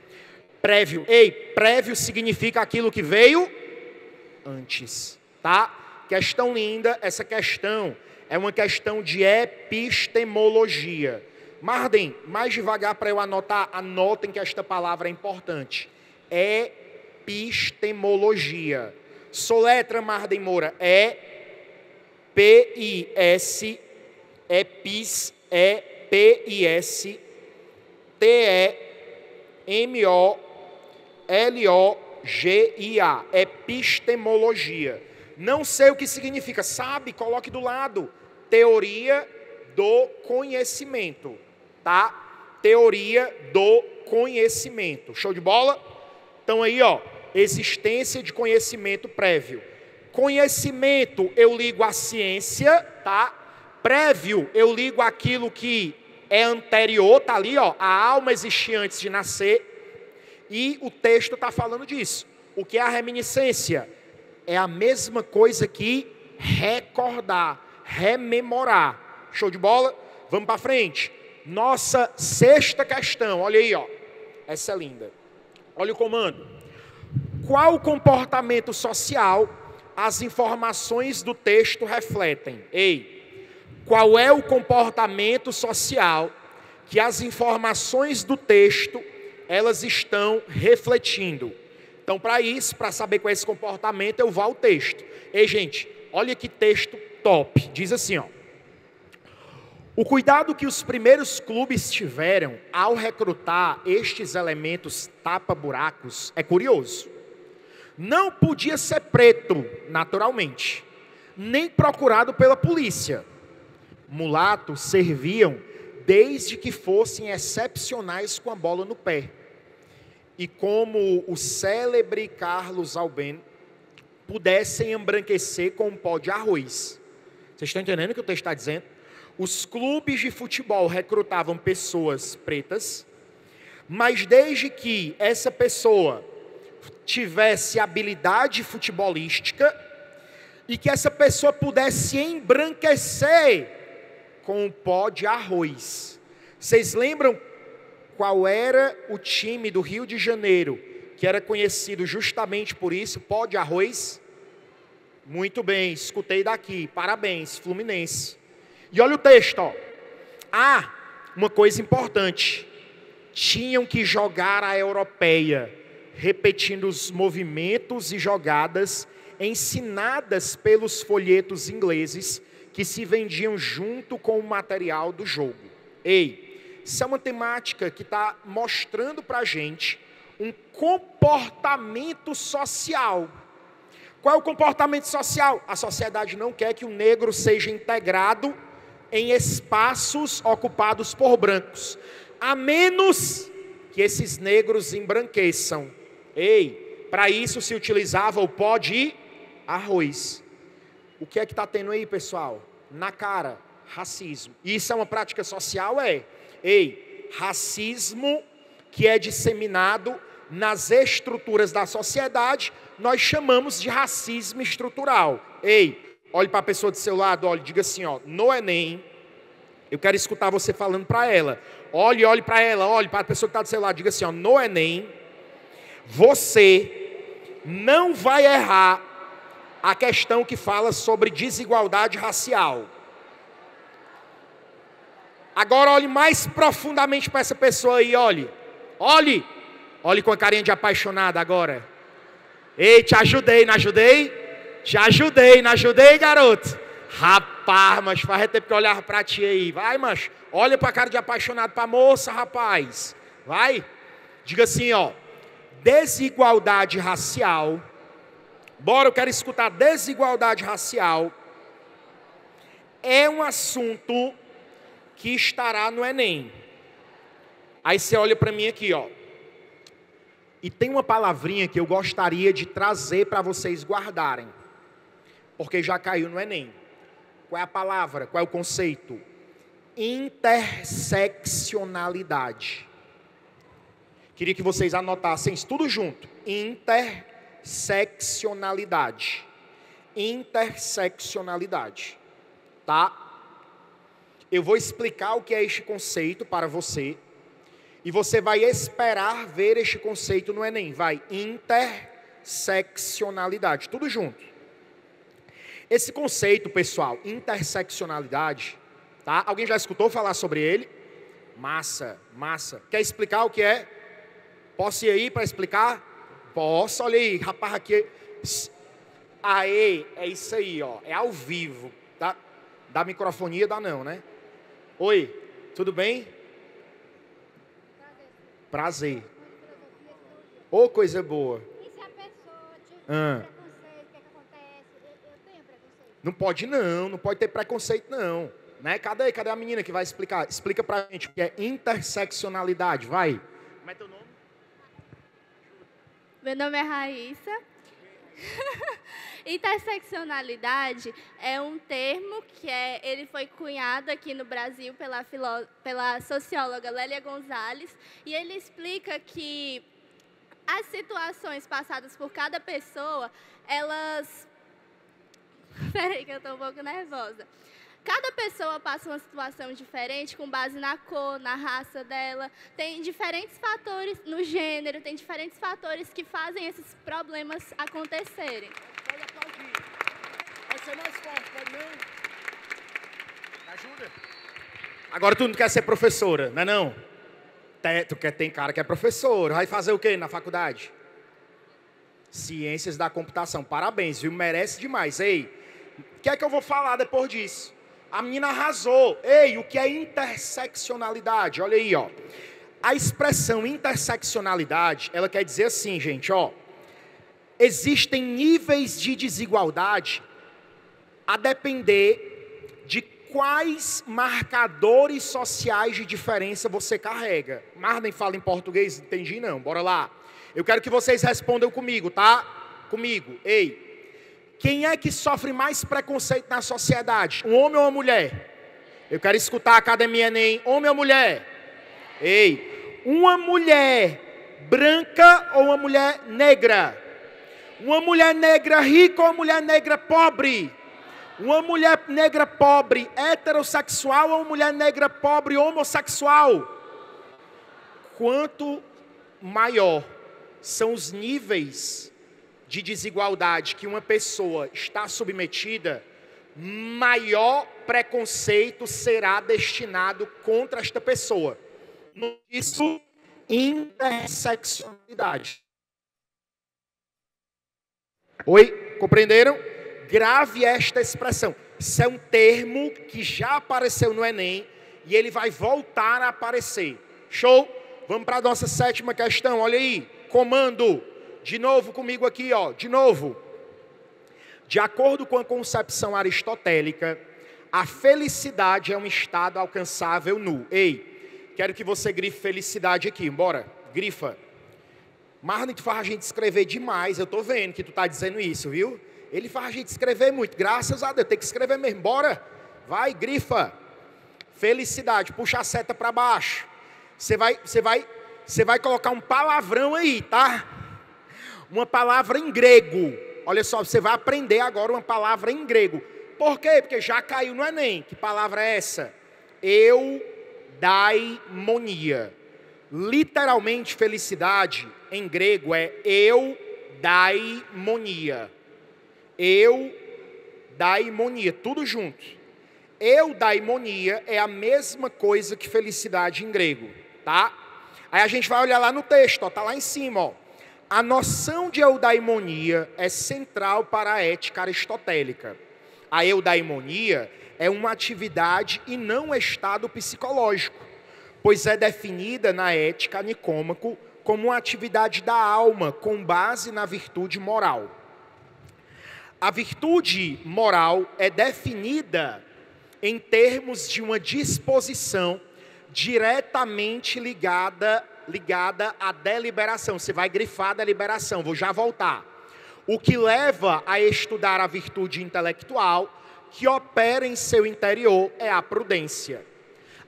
Prévio. Prévio significa aquilo que veio antes, tá? Questão linda, essa questão, É uma questão de epistemologia. Marden, mais devagar para eu anotar, anotem que esta palavra é importante. Epistemologia. Soletra, Marden Moura, E-P-I-S, epis, E-P-I-S, T-E-M-O-L-O-G-I-A, epistemologia. Não sei o que significa, sabe? Coloque do lado, teoria do conhecimento, tá? Teoria do conhecimento, show de bola? Então aí, ó, existência de conhecimento prévio. Conhecimento eu ligo à ciência, tá? Prévio eu ligo àquilo que é anterior, tá ali, ó, a alma existia antes de nascer, e o texto está falando disso. O que é a reminiscência? É a mesma coisa que recordar, rememorar. Show de bola? Vamos para frente. Nossa sexta questão, olha aí, ó. Essa é linda. Olha o comando. Qual o comportamento social as informações do texto refletem? Ei, qual é o comportamento social que as informações do texto elas estão refletindo? Então, para isso, para saber qual é esse comportamento, eu vou ao texto. Ei, gente, olha que texto top. Diz assim, ó. O cuidado que os primeiros clubes tiveram ao recrutar estes elementos tapa-buracos é curioso. Não podia ser preto, naturalmente, nem procurado pela polícia. Mulatos serviam desde que fossem excepcionais com a bola no pé. E como o célebre Carlos Alben, pudessem embranquecer com um pó de arroz. Vocês estão entendendo o que o texto está dizendo? Os clubes de futebol recrutavam pessoas pretas, mas desde que essa pessoa tivesse habilidade futebolística e que essa pessoa pudesse embranquecer com um pó de arroz. Vocês lembram qual era o time do Rio de Janeiro que era conhecido justamente por isso, pó de arroz? Muito bem, escutei daqui, parabéns, Fluminense. E olha o texto, ó. Ah, uma coisa importante. Tinham que jogar a europeia, repetindo os movimentos e jogadas ensinadas pelos folhetos ingleses que se vendiam junto com o material do jogo. Ei, isso é uma temática que está mostrando para a gente um comportamento social. Qual é o comportamento social? A sociedade não quer que o negro seja integrado em espaços ocupados por brancos, a menos que esses negros embranqueçam. Ei, para isso se utilizava o pó de arroz. O que é que está tendo aí, pessoal? Na cara, racismo. Isso é uma prática social? É. Ei, racismo que é disseminado nas estruturas da sociedade, nós chamamos de racismo estrutural. Ei, olhe para a pessoa do seu lado, olhe, diga assim, ó, no Enem, eu quero escutar você falando para ela. Olhe para ela, olhe para a pessoa que está do seu lado, diga assim, ó, no Enem, você não vai errar a questão que fala sobre desigualdade racial. Agora olhe mais profundamente para essa pessoa aí, olhe com a carinha de apaixonada agora. Ei, te ajudei, não ajudei? Te ajudei, não ajudei, garoto? Rapaz, mas faz tempo que eu olhava pra ti aí. Vai, macho, olha pra cara de apaixonado pra moça, rapaz. Vai, diga assim, ó. Desigualdade racial. Bora, eu quero escutar. Desigualdade racial é um assunto que estará no Enem. Aí você olha pra mim aqui, ó. E tem uma palavrinha que eu gostaria de trazer para vocês guardarem, porque já caiu no Enem. Qual é a palavra? Qual é o conceito? Interseccionalidade. Queria que vocês anotassem isso tudo junto. Interseccionalidade. Interseccionalidade. Tá? Eu vou explicar o que é este conceito para você. E você vai esperar ver este conceito no Enem. Vai, interseccionalidade, tudo junto. Esse conceito, pessoal, interseccionalidade, tá? Alguém já escutou falar sobre ele? Massa, massa. Quer explicar o que é? Posso ir aí para explicar? Posso, olha aí, rapaz, aqui. Aê, é isso aí, ó. É ao vivo. Da microfonia dá não, né? Oi, tudo bem? Prazer. Ô, coisa boa. E se a pessoa tiver preconceito, o que acontece? Eu tenho preconceito. Não pode não, não pode ter preconceito não. Né? Cadê a menina que vai explicar? Explica pra gente o que é interseccionalidade, vai. Como é teu nome? Meu nome é Raíssa. Interseccionalidade é um termo que ele foi cunhado aqui no Brasil pela socióloga Lélia Gonzalez, e ele explica que as situações passadas por cada pessoa, elas... Peraí que eu estou um pouco nervosa. Cada pessoa passa uma situação diferente com base na cor, na raça dela. Tem diferentes fatores no gênero, tem diferentes fatores que fazem esses problemas acontecerem. Pode aplaudir. Pode ser mais forte, pode não? Me ajuda. Agora tu não quer ser professora, não é não? Tem cara que é professor. Vai fazer o quê na faculdade? Ciências da computação. Parabéns, viu? Merece demais. Ei, o que é que eu vou falar depois disso? A menina arrasou. Ei, o que é interseccionalidade? Olha aí, ó. A expressão interseccionalidade, ela quer dizer assim, gente, ó. Existem níveis de desigualdade a depender de quais marcadores sociais de diferença você carrega. Marden fala em português? Entendi não. Bora lá. Eu quero que vocês respondam comigo, tá? Comigo. Ei. Quem é que sofre mais preconceito na sociedade? Um homem ou uma mulher? Eu quero escutar a Academia Enem. Homem ou mulher? Ei, uma mulher branca ou uma mulher negra? Uma mulher negra rica ou uma mulher negra pobre? Uma mulher negra pobre heterossexual ou uma mulher negra pobre homossexual? Quanto maior são os níveis de desigualdade que uma pessoa está submetida, maior preconceito será destinado contra esta pessoa. Isso, interseccionalidade. Oi? Compreenderam? Grave esta expressão. Isso é um termo que já apareceu no Enem e ele vai voltar a aparecer. Show? Vamos para a nossa sétima questão. Olha aí. Comando. De novo comigo aqui, ó. De novo. De acordo com a concepção aristotélica, a felicidade é um estado alcançável no... Ei, quero que você grife felicidade aqui. Bora, grifa. Marlon, tu faz a gente escrever demais. Eu tô vendo que tu tá dizendo isso, viu? Ele faz a gente escrever muito. Graças a Deus, tem que escrever mesmo. Bora. Vai, grifa. Felicidade. Puxa a seta para baixo. Você vai colocar um palavrão aí, tá? Uma palavra em grego. Olha só, você vai aprender agora uma palavra em grego. Por quê? Porque já caiu no Enem. Que palavra é essa? Eudaimonia. Literalmente, felicidade em grego é eudaimonia. Eudaimonia, tudo junto. Eudaimonia é a mesma coisa que felicidade em grego, tá? Aí a gente vai olhar lá no texto, ó, tá lá em cima, ó. A noção de eudaimonia é central para a ética aristotélica. A eudaimonia é uma atividade e não um estado psicológico, pois é definida na ética Nicômaco como uma atividade da alma com base na virtude moral. A virtude moral é definida em termos de uma disposição diretamente ligada à deliberação. Você vai grifar a deliberação, vou já voltar. O que leva a estudar a virtude intelectual que opera em seu interior é a prudência.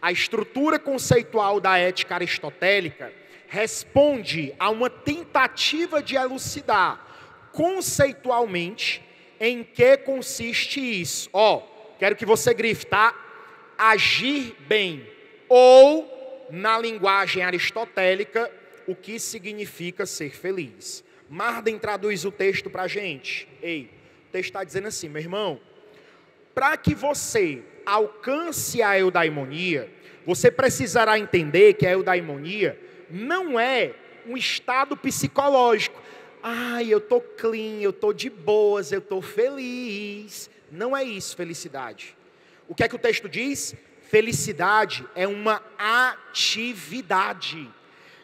A estrutura conceitual da ética aristotélica responde a uma tentativa de elucidar conceitualmente em que consiste isso. Ó, quero que você grife, tá? Agir bem. Ou, na linguagem aristotélica, o que significa ser feliz. Marden traduz o texto para a gente. Ei, o texto está dizendo assim, meu irmão, Para que você alcance a eudaimonia, você precisará entender que a eudaimonia não é um estado psicológico. Ai, eu estou clean, eu estou de boas, eu estou feliz. Não é isso, felicidade. O que é que o texto diz? Felicidade é uma atividade.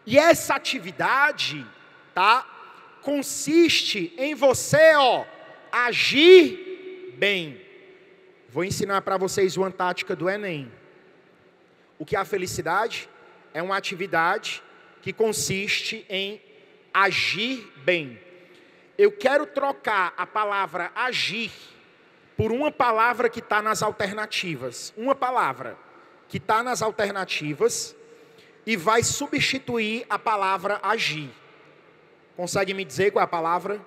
E essa atividade, tá? Consiste em você, agir bem. Vou ensinar para vocês uma tática do Enem. O que é a felicidade? É uma atividade que consiste em agir bem. Eu quero trocar a palavra agir por uma palavra que está nas alternativas. Uma palavra que está nas alternativas e vai substituir a palavra agir. Consegue me dizer qual é a palavra?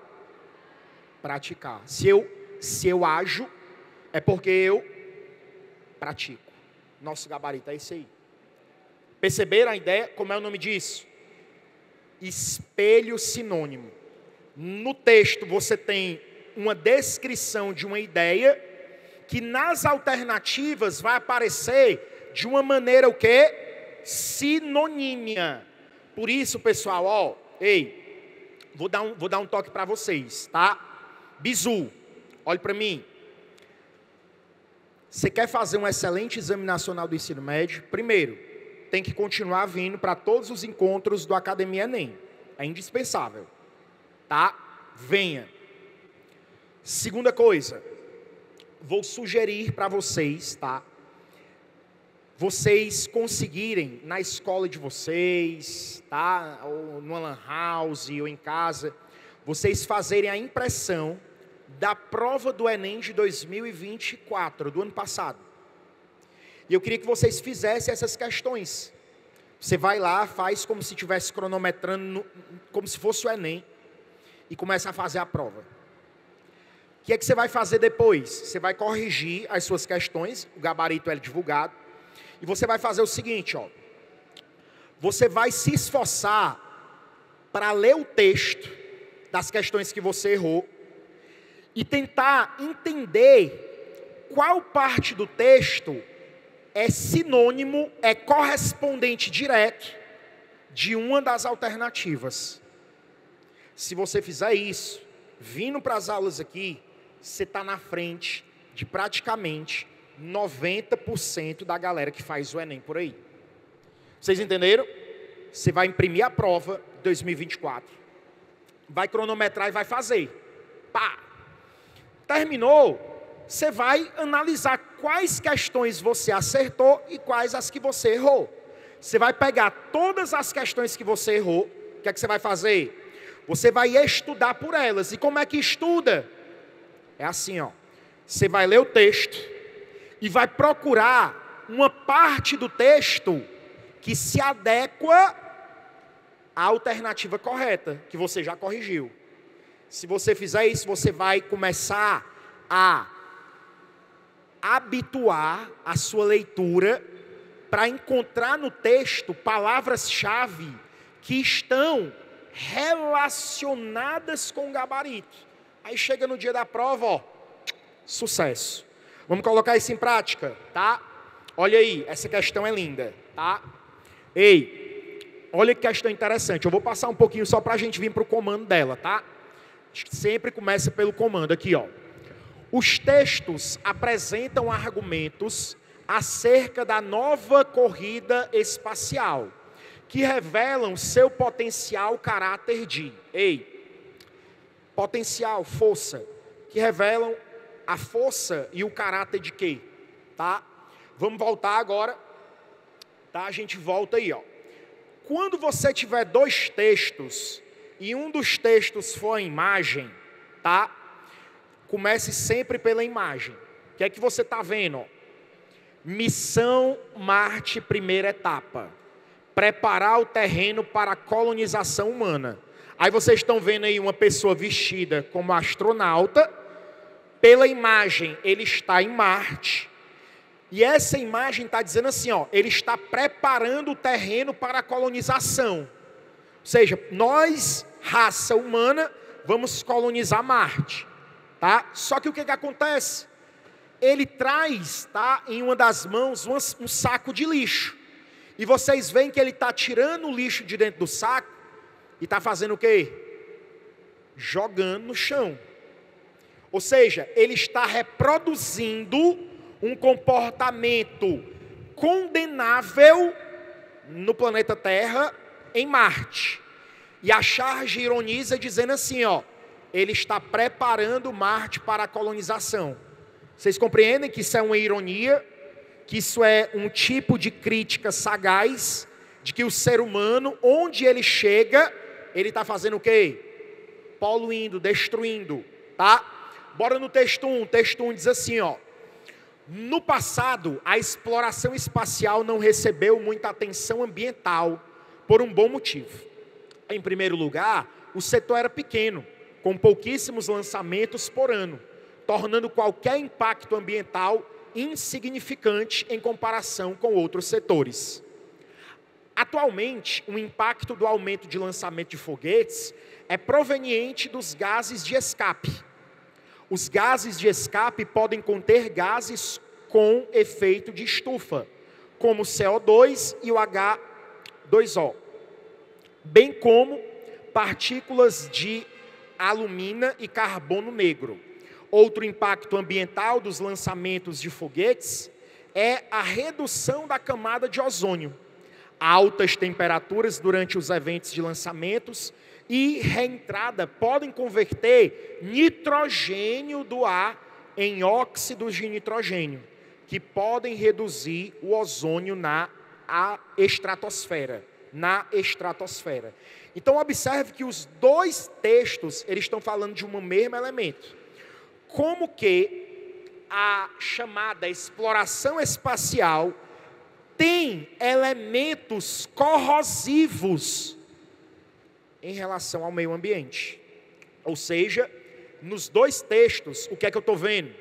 Praticar. Se eu ajo, é porque eu pratico. Nosso gabarito é esse aí. Perceberam a ideia? Como é o nome disso? Espelho sinônimo. No texto você tem uma descrição de uma ideia que nas alternativas vai aparecer de uma maneira o quê? Sinonímia. Por isso, pessoal, vou dar um toque para vocês, tá? Bizu, olhe para mim. Você quer fazer um excelente exame nacional do ensino médio? Primeiro, tem que continuar vindo para todos os encontros do Academia Enem. É indispensável, tá? Venha. Segunda coisa, vou sugerir para vocês, tá? Vocês conseguirem na escola de vocês, tá? Ou no lan house, ou em casa, vocês fazerem a impressão da prova do Enem de 2024, do ano passado. E eu queria que vocês fizessem essas questões. Você vai lá, faz como se estivesse cronometrando, como se fosse o Enem, e começa a fazer a prova. O que é que você vai fazer depois? Você vai corrigir as suas questões, o gabarito é divulgado, e você vai fazer o seguinte, você vai se esforçar para ler o texto das questões que você errou, e tentar entender qual parte do texto é sinônimo, é correspondente direto de uma das alternativas. Se você fizer isso, vindo para as aulas aqui, você está na frente de praticamente 90% da galera que faz o Enem por aí. Vocês entenderam? Você vai imprimir a prova 2024, vai cronometrar e vai fazer. Pá! Terminou, você vai analisar quais questões você acertou e quais as que você errou. Você vai pegar todas as questões que você errou, o que é que você vai fazer? Você vai estudar por elas. E como é que estuda? É assim, você vai ler o texto e vai procurar uma parte do texto que se adequa à alternativa correta, que você já corrigiu. Se você fizer isso, você vai começar a habituar a sua leitura para encontrar no texto palavras-chave que estão relacionadas com o gabarito. Aí chega no dia da prova, sucesso. Vamos colocar isso em prática, tá? Olha aí, essa questão é linda, tá? Olha que questão interessante. Eu vou passar um pouquinho só para a gente vir para o comando dela, tá? Sempre começa pelo comando aqui, Os textos apresentam argumentos acerca da nova corrida espacial, que revelam seu potencial caráter de, potencial, força, que revelam a força e o caráter de quê? Tá? Vamos voltar agora, tá? A gente volta aí, Quando você tiver dois textos, e um dos textos for a imagem, tá? Comece sempre pela imagem. O que é que você está vendo? Missão Marte, primeira etapa. Preparar o terreno para a colonização humana. Aí vocês estão vendo aí uma pessoa vestida como astronauta. Pela imagem, ele está em Marte. E essa imagem está dizendo assim, ele está preparando o terreno para a colonização. Ou seja, nós, raça humana, vamos colonizar Marte. Tá? Só que o que acontece? ele traz, tá, em uma das mãos um saco de lixo. E vocês veem que ele está tirando o lixo de dentro do saco e está fazendo o quê? Jogando no chão. Ou seja, ele está reproduzindo um comportamento condenável no planeta Terra, em Marte. E a charge ironiza dizendo assim, ó, ele está preparando Marte para a colonização. Vocês compreendem que isso é uma ironia, que isso é um tipo de crítica sagaz, de que o ser humano, onde ele chega, ele está fazendo o quê? Poluindo, destruindo, tá? Bora no texto 1, o texto 1 diz assim, ó. No passado, a exploração espacial não recebeu muita atenção ambiental, por um bom motivo. Em primeiro lugar, o setor era pequeno, com pouquíssimos lançamentos por ano, tornando qualquer impacto ambiental insignificante em comparação com outros setores. Atualmente, o impacto do aumento de lançamento de foguetes é proveniente dos gases de escape. Os gases de escape podem conter gases com efeito de estufa, como o CO2 e o H2O, bem como partículas de alumina e carbono negro. Outro impacto ambiental dos lançamentos de foguetes é a redução da camada de ozônio. Altas temperaturas durante os eventos de lançamentos e reentrada podem converter nitrogênio do ar em óxidos de nitrogênio, que podem reduzir o ozônio na estratosfera. Então observe que os dois textos, eles estão falando de um mesmo elemento. Como que a chamada exploração espacial tem elementos corrosivos em relação ao meio ambiente. Ou seja, nos dois textos, o que é que eu estou vendo?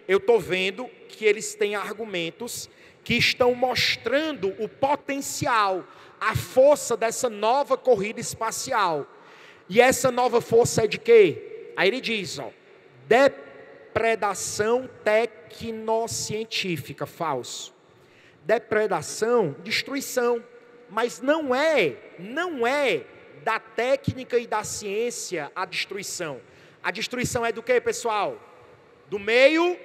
Eu estou vendo que eles têm argumentos que estão mostrando o potencial, a força dessa nova corrida espacial. E essa nova força é de quê? Aí ele diz, ó, depredação tecnocientífica, falso. Depredação, destruição, mas não é da técnica e da ciência a destruição. A destruição é do que, pessoal? Do meio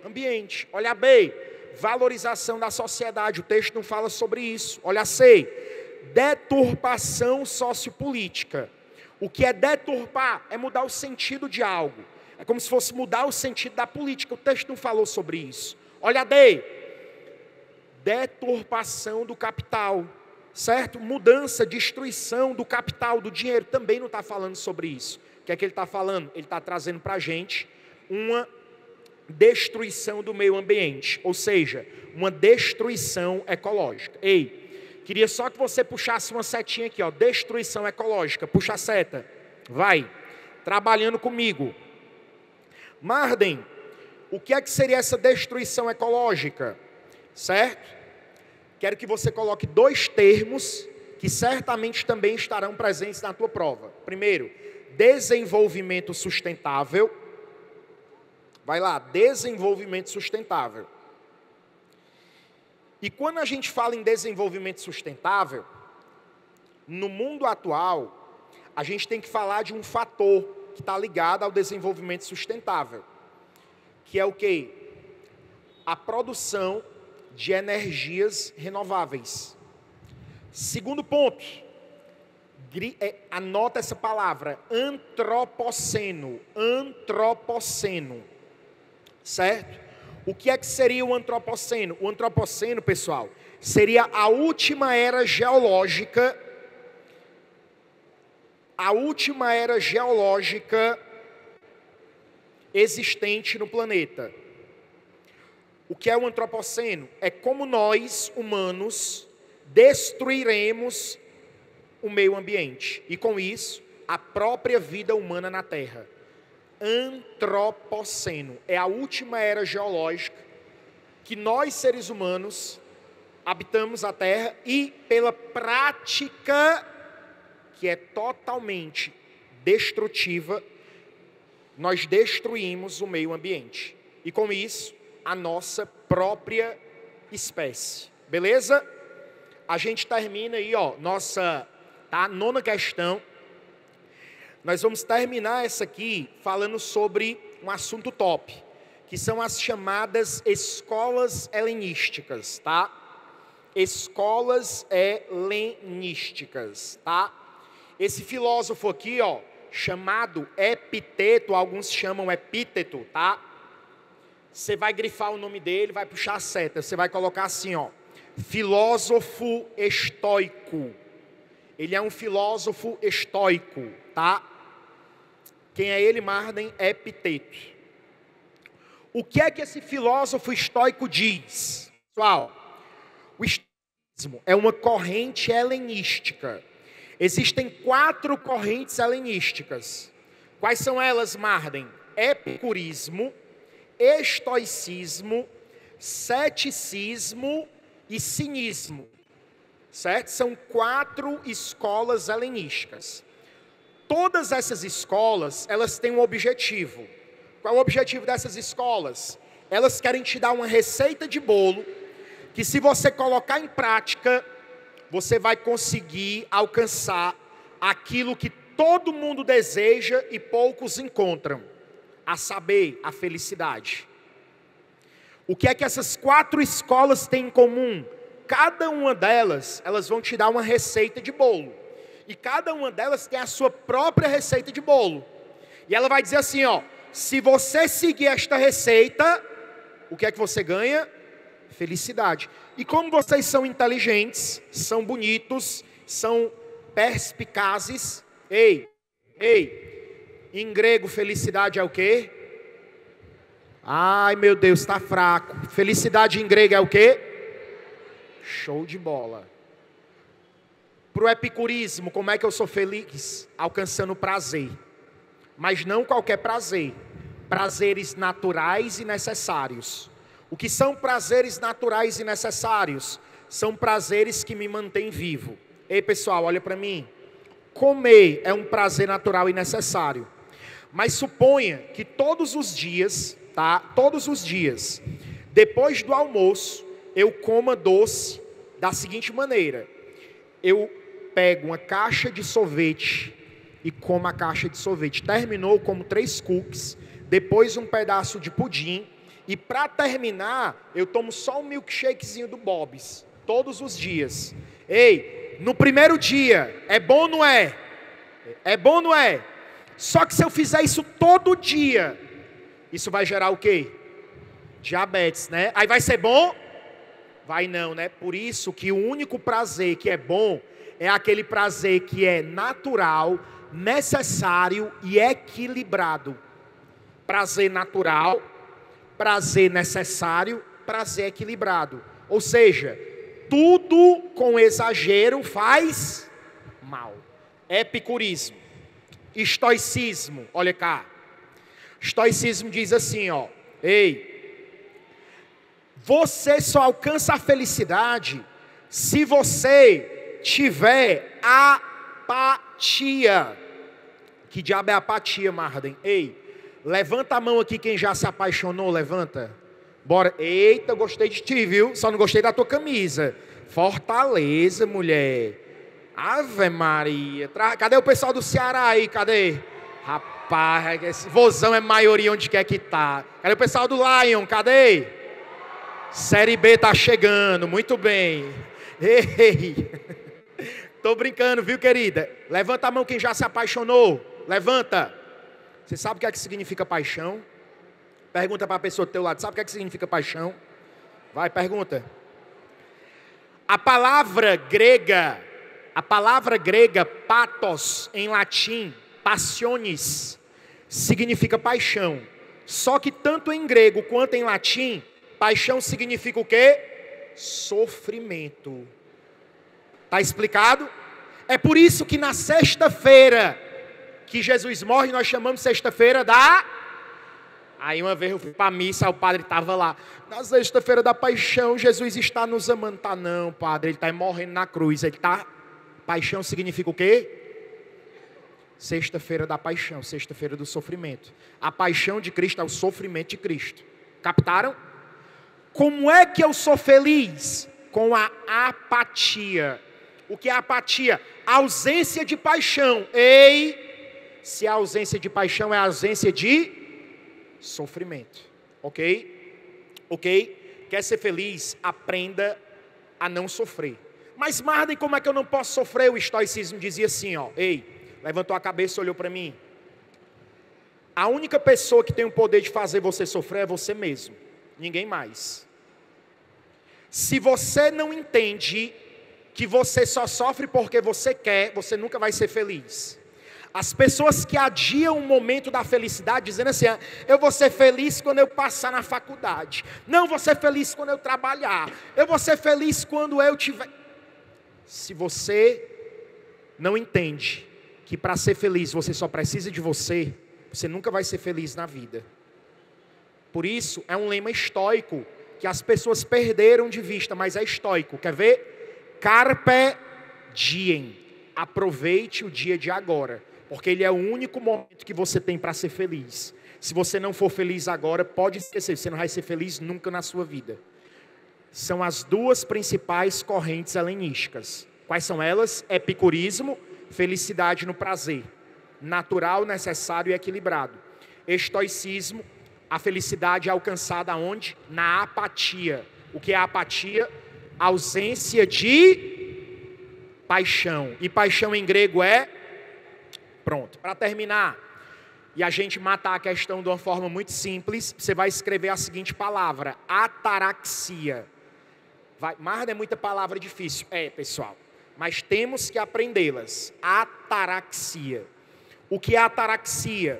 ambiente. Olha bem, valorização da sociedade, o texto não fala sobre isso. Olha C, deturpação sociopolítica. O que é deturpar? É mudar o sentido de algo. É como se fosse mudar o sentido da política. O texto não falou sobre isso. Olha D, deturpação do capital. Certo? Mudança, destruição do capital, do dinheiro, também não está falando sobre isso. O que é que ele está falando? Ele está trazendo para a gente uma destruição do meio ambiente, ou seja, uma destruição ecológica. Ei, queria só que você puxasse uma setinha aqui, ó, destruição ecológica, puxa a seta, vai, trabalhando comigo. Marden, o que é que seria essa destruição ecológica? Certo? Quero que você coloque dois termos que certamente também estarão presentes na tua prova. Primeiro, desenvolvimento sustentável. Vai lá, desenvolvimento sustentável. E quando a gente fala em desenvolvimento sustentável, no mundo atual, a gente tem que falar de um fator que está ligado ao desenvolvimento sustentável, que é o quê? A produção de energias renováveis. Segundo ponto, anota essa palavra, antropoceno, antropoceno, certo? O que é que seria o antropoceno? O antropoceno, pessoal, seria a última era geológica, existente no planeta. O que é o antropoceno? É como nós, humanos, destruiremos o meio ambiente. E com isso, a própria vida humana na Terra. Antropoceno. É a última era geológica que nós, seres humanos, habitamos a Terra e pela prática, que é totalmente destrutiva, nós destruímos o meio ambiente. E com isso, a nossa própria espécie. Beleza? A gente termina aí, ó, nossa, tá, 9ª questão. Nós vamos terminar essa aqui falando sobre um assunto top, que são as chamadas escolas helenísticas, tá? Escolas helenísticas, tá? Esse filósofo aqui, ó, chamado Epiteto, alguns chamam Epíteto, tá? Você vai grifar o nome dele, vai puxar a seta, você vai colocar assim, ó, filósofo estoico. Ele é um filósofo estoico, tá? Quem é ele, Marden? Epiteto. O que é que esse filósofo estoico diz? Pessoal, o estoicismo é uma corrente helenística. Existem 4 correntes helenísticas. Quais são elas, Marden? Epicurismo, estoicismo, ceticismo e cinismo. Certo? São 4 escolas helenísticas. Todas essas escolas, elas têm um objetivo. Qual é o objetivo dessas escolas? Elas querem te dar uma receita de bolo, que se você colocar em prática, você vai conseguir alcançar aquilo que todo mundo deseja e poucos encontram, a saber, a felicidade. O que é que essas 4 escolas têm em comum? Cada uma delas, elas vão te dar uma receita de bolo. E cada uma delas tem a sua própria receita de bolo. E ela vai dizer assim, ó, se você seguir esta receita, o que é que você ganha? Felicidade. E como vocês são inteligentes, são bonitos, são perspicazes, em grego felicidade é o quê? Ai meu Deus, está fraco. Felicidade em grego é o quê? Show de bola. Para o epicurismo, como é que eu sou feliz? Alcançando prazer. Mas não qualquer prazer. Prazeres naturais e necessários. O que são prazeres naturais e necessários? São prazeres que me mantêm vivo. Ei pessoal, olha para mim. Comer é um prazer natural e necessário. Mas suponha que todos os dias, tá? Todos os dias, depois do almoço, eu coma doce da seguinte maneira. Eu pego uma caixa de sorvete e como a caixa de sorvete. Terminou, como 3 cookies, depois um pedaço de pudim. E para terminar, eu tomo só um milkshakezinho do Bob's, todos os dias. Ei, no primeiro dia, é bom ou não é? É bom ou não é? Só que se eu fizer isso todo dia, isso vai gerar o quê? Diabetes, né? Aí vai ser bom? Vai não, né? Por isso que o único prazer que é bom é aquele prazer que é natural, necessário e equilibrado. Prazer natural, prazer necessário, prazer equilibrado. Ou seja, tudo com exagero faz mal. Epicurismo. Estoicismo, olha cá. Estoicismo diz assim, ó. Ei, você só alcança a felicidade se você tiver apatia. Que diabo é apatia, Marden? Ei, levanta a mão aqui quem já se apaixonou, levanta. Bora. Eita, eu gostei de ti, viu? Só não gostei da tua camisa. Fortaleza, mulher. Ave Maria. Cadê o pessoal do Ceará aí? Cadê? Rapaz, esse vozão é maioria onde quer que tá. Cadê o pessoal do Lion? Cadê? Série B tá chegando, muito bem. Ei. Tô brincando, viu, querida? Levanta a mão quem já se apaixonou. Levanta. Você sabe o que é que significa paixão? Pergunta para a pessoa do teu lado. Sabe o que é que significa paixão? Vai, pergunta. A palavra grega pathos, em latim, passiones, significa paixão. Só que tanto em grego quanto em latim, paixão significa o quê? Sofrimento. Está explicado? É por isso que na sexta-feira que Jesus morre, nós chamamos sexta-feira da... Aí uma vez eu fui para a missa, o padre estava lá. Na sexta-feira da paixão, Jesus está nos amando. Tá não, padre, ele está morrendo na cruz. Ele está... Paixão significa o quê? Sexta-feira da paixão, sexta-feira do sofrimento. A paixão de Cristo é o sofrimento de Cristo. Captaram? Como é que eu sou feliz? Com a apatia. O que é apatia? Ausência de paixão. Ei, se a ausência de paixão é a ausência de sofrimento. Ok? Ok? Quer ser feliz? Aprenda a não sofrer. Mas Marden, como é que eu não posso sofrer? O estoicismo dizia assim, ó. Ei, levantou a cabeça e olhou para mim. A única pessoa que tem o poder de fazer você sofrer é você mesmo. Ninguém mais. Se você não entende que você só sofre porque você quer, você nunca vai ser feliz. As pessoas que adiam o momento da felicidade, dizendo assim, eu vou ser feliz quando eu passar na faculdade. Não, vou ser feliz quando eu trabalhar. Eu vou ser feliz quando eu tiver... Se você não entende que para ser feliz você só precisa de você, você nunca vai ser feliz na vida. Por isso, é um lema estoico, que as pessoas perderam de vista, mas é estoico. Quer ver? Carpe diem. Aproveite o dia de agora, porque ele é o único momento que você tem para ser feliz. Se você não for feliz agora, pode esquecer, você não vai ser feliz nunca na sua vida. São as duas principais correntes helenísticas. Quais são elas? Epicurismo, felicidade no prazer. Natural, necessário e equilibrado. Estoicismo, a felicidade é alcançada aonde? Na apatia. O que é a apatia? Ausência de paixão. E paixão em grego é? Pronto. Para terminar, e a gente matar a questão de uma forma muito simples, você vai escrever a seguinte palavra: ataraxia. Mas é muita palavra difícil. É, pessoal. Mas temos que aprendê-las. Ataraxia. O que é ataraxia?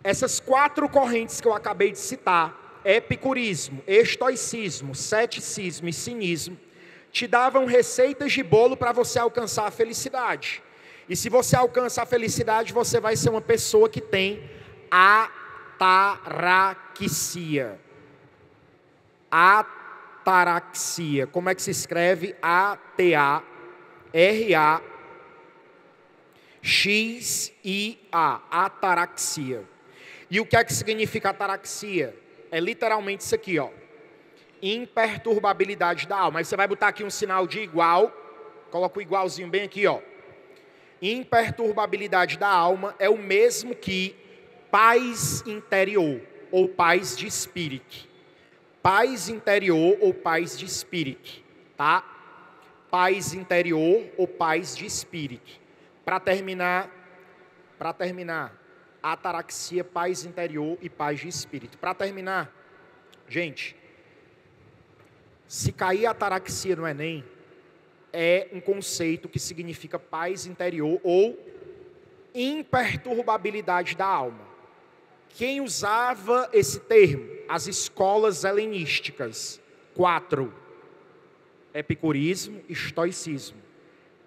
Essas 4 correntes que eu acabei de citar, epicurismo, estoicismo, ceticismo e cinismo, te davam receitas de bolo para você alcançar a felicidade. E se você alcança a felicidade, você vai ser uma pessoa que tem ataraxia. Ataraxia. Como é que se escreve? A-T-A-R-A-X-I-A. Ataraxia. E o que é que significa ataraxia? É literalmente isso aqui, ó. Imperturbabilidade da alma. Aí você vai botar aqui um sinal de igual. Coloca o igualzinho bem aqui, ó. Imperturbabilidade da alma é o mesmo que paz interior ou paz de espírito. Paz interior ou paz de espírito, tá? Paz interior ou paz de espírito. Para terminar, ataraxia, paz interior e paz de espírito. Para terminar, gente, se cair ataraxia no Enem, é um conceito que significa paz interior ou imperturbabilidade da alma. Quem usava esse termo? As escolas helenísticas. 4. Epicurismo, estoicismo,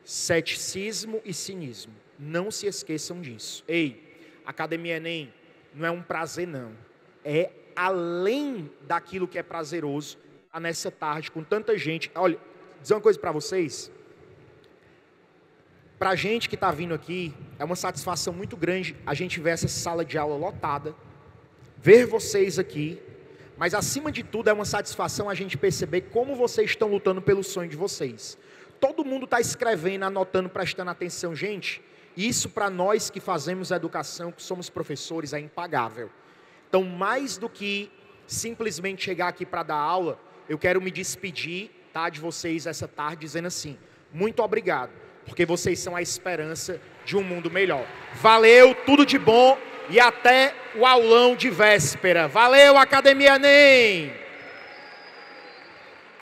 ceticismo e cinismo. Não se esqueçam disso. Ei, Academia Enem não é um prazer não. É além daquilo que é prazeroso. Nessa tarde com tanta gente. Olha, dizer uma coisa para vocês. Para a gente que está vindo aqui, é uma satisfação muito grande a gente ver essa sala de aula lotada, ver vocês aqui, mas acima de tudo é uma satisfação a gente perceber como vocês estão lutando pelo sonho de vocês. Todo mundo está escrevendo, anotando, prestando atenção. Gente, isso para nós que fazemos educação, que somos professores, é impagável. Então, mais do que simplesmente chegar aqui para dar aula, eu quero me despedir, tá, de vocês essa tarde, dizendo assim, muito obrigado, porque vocês são a esperança de um mundo melhor. Valeu, tudo de bom e até o aulão de véspera. Valeu, Academia Enem!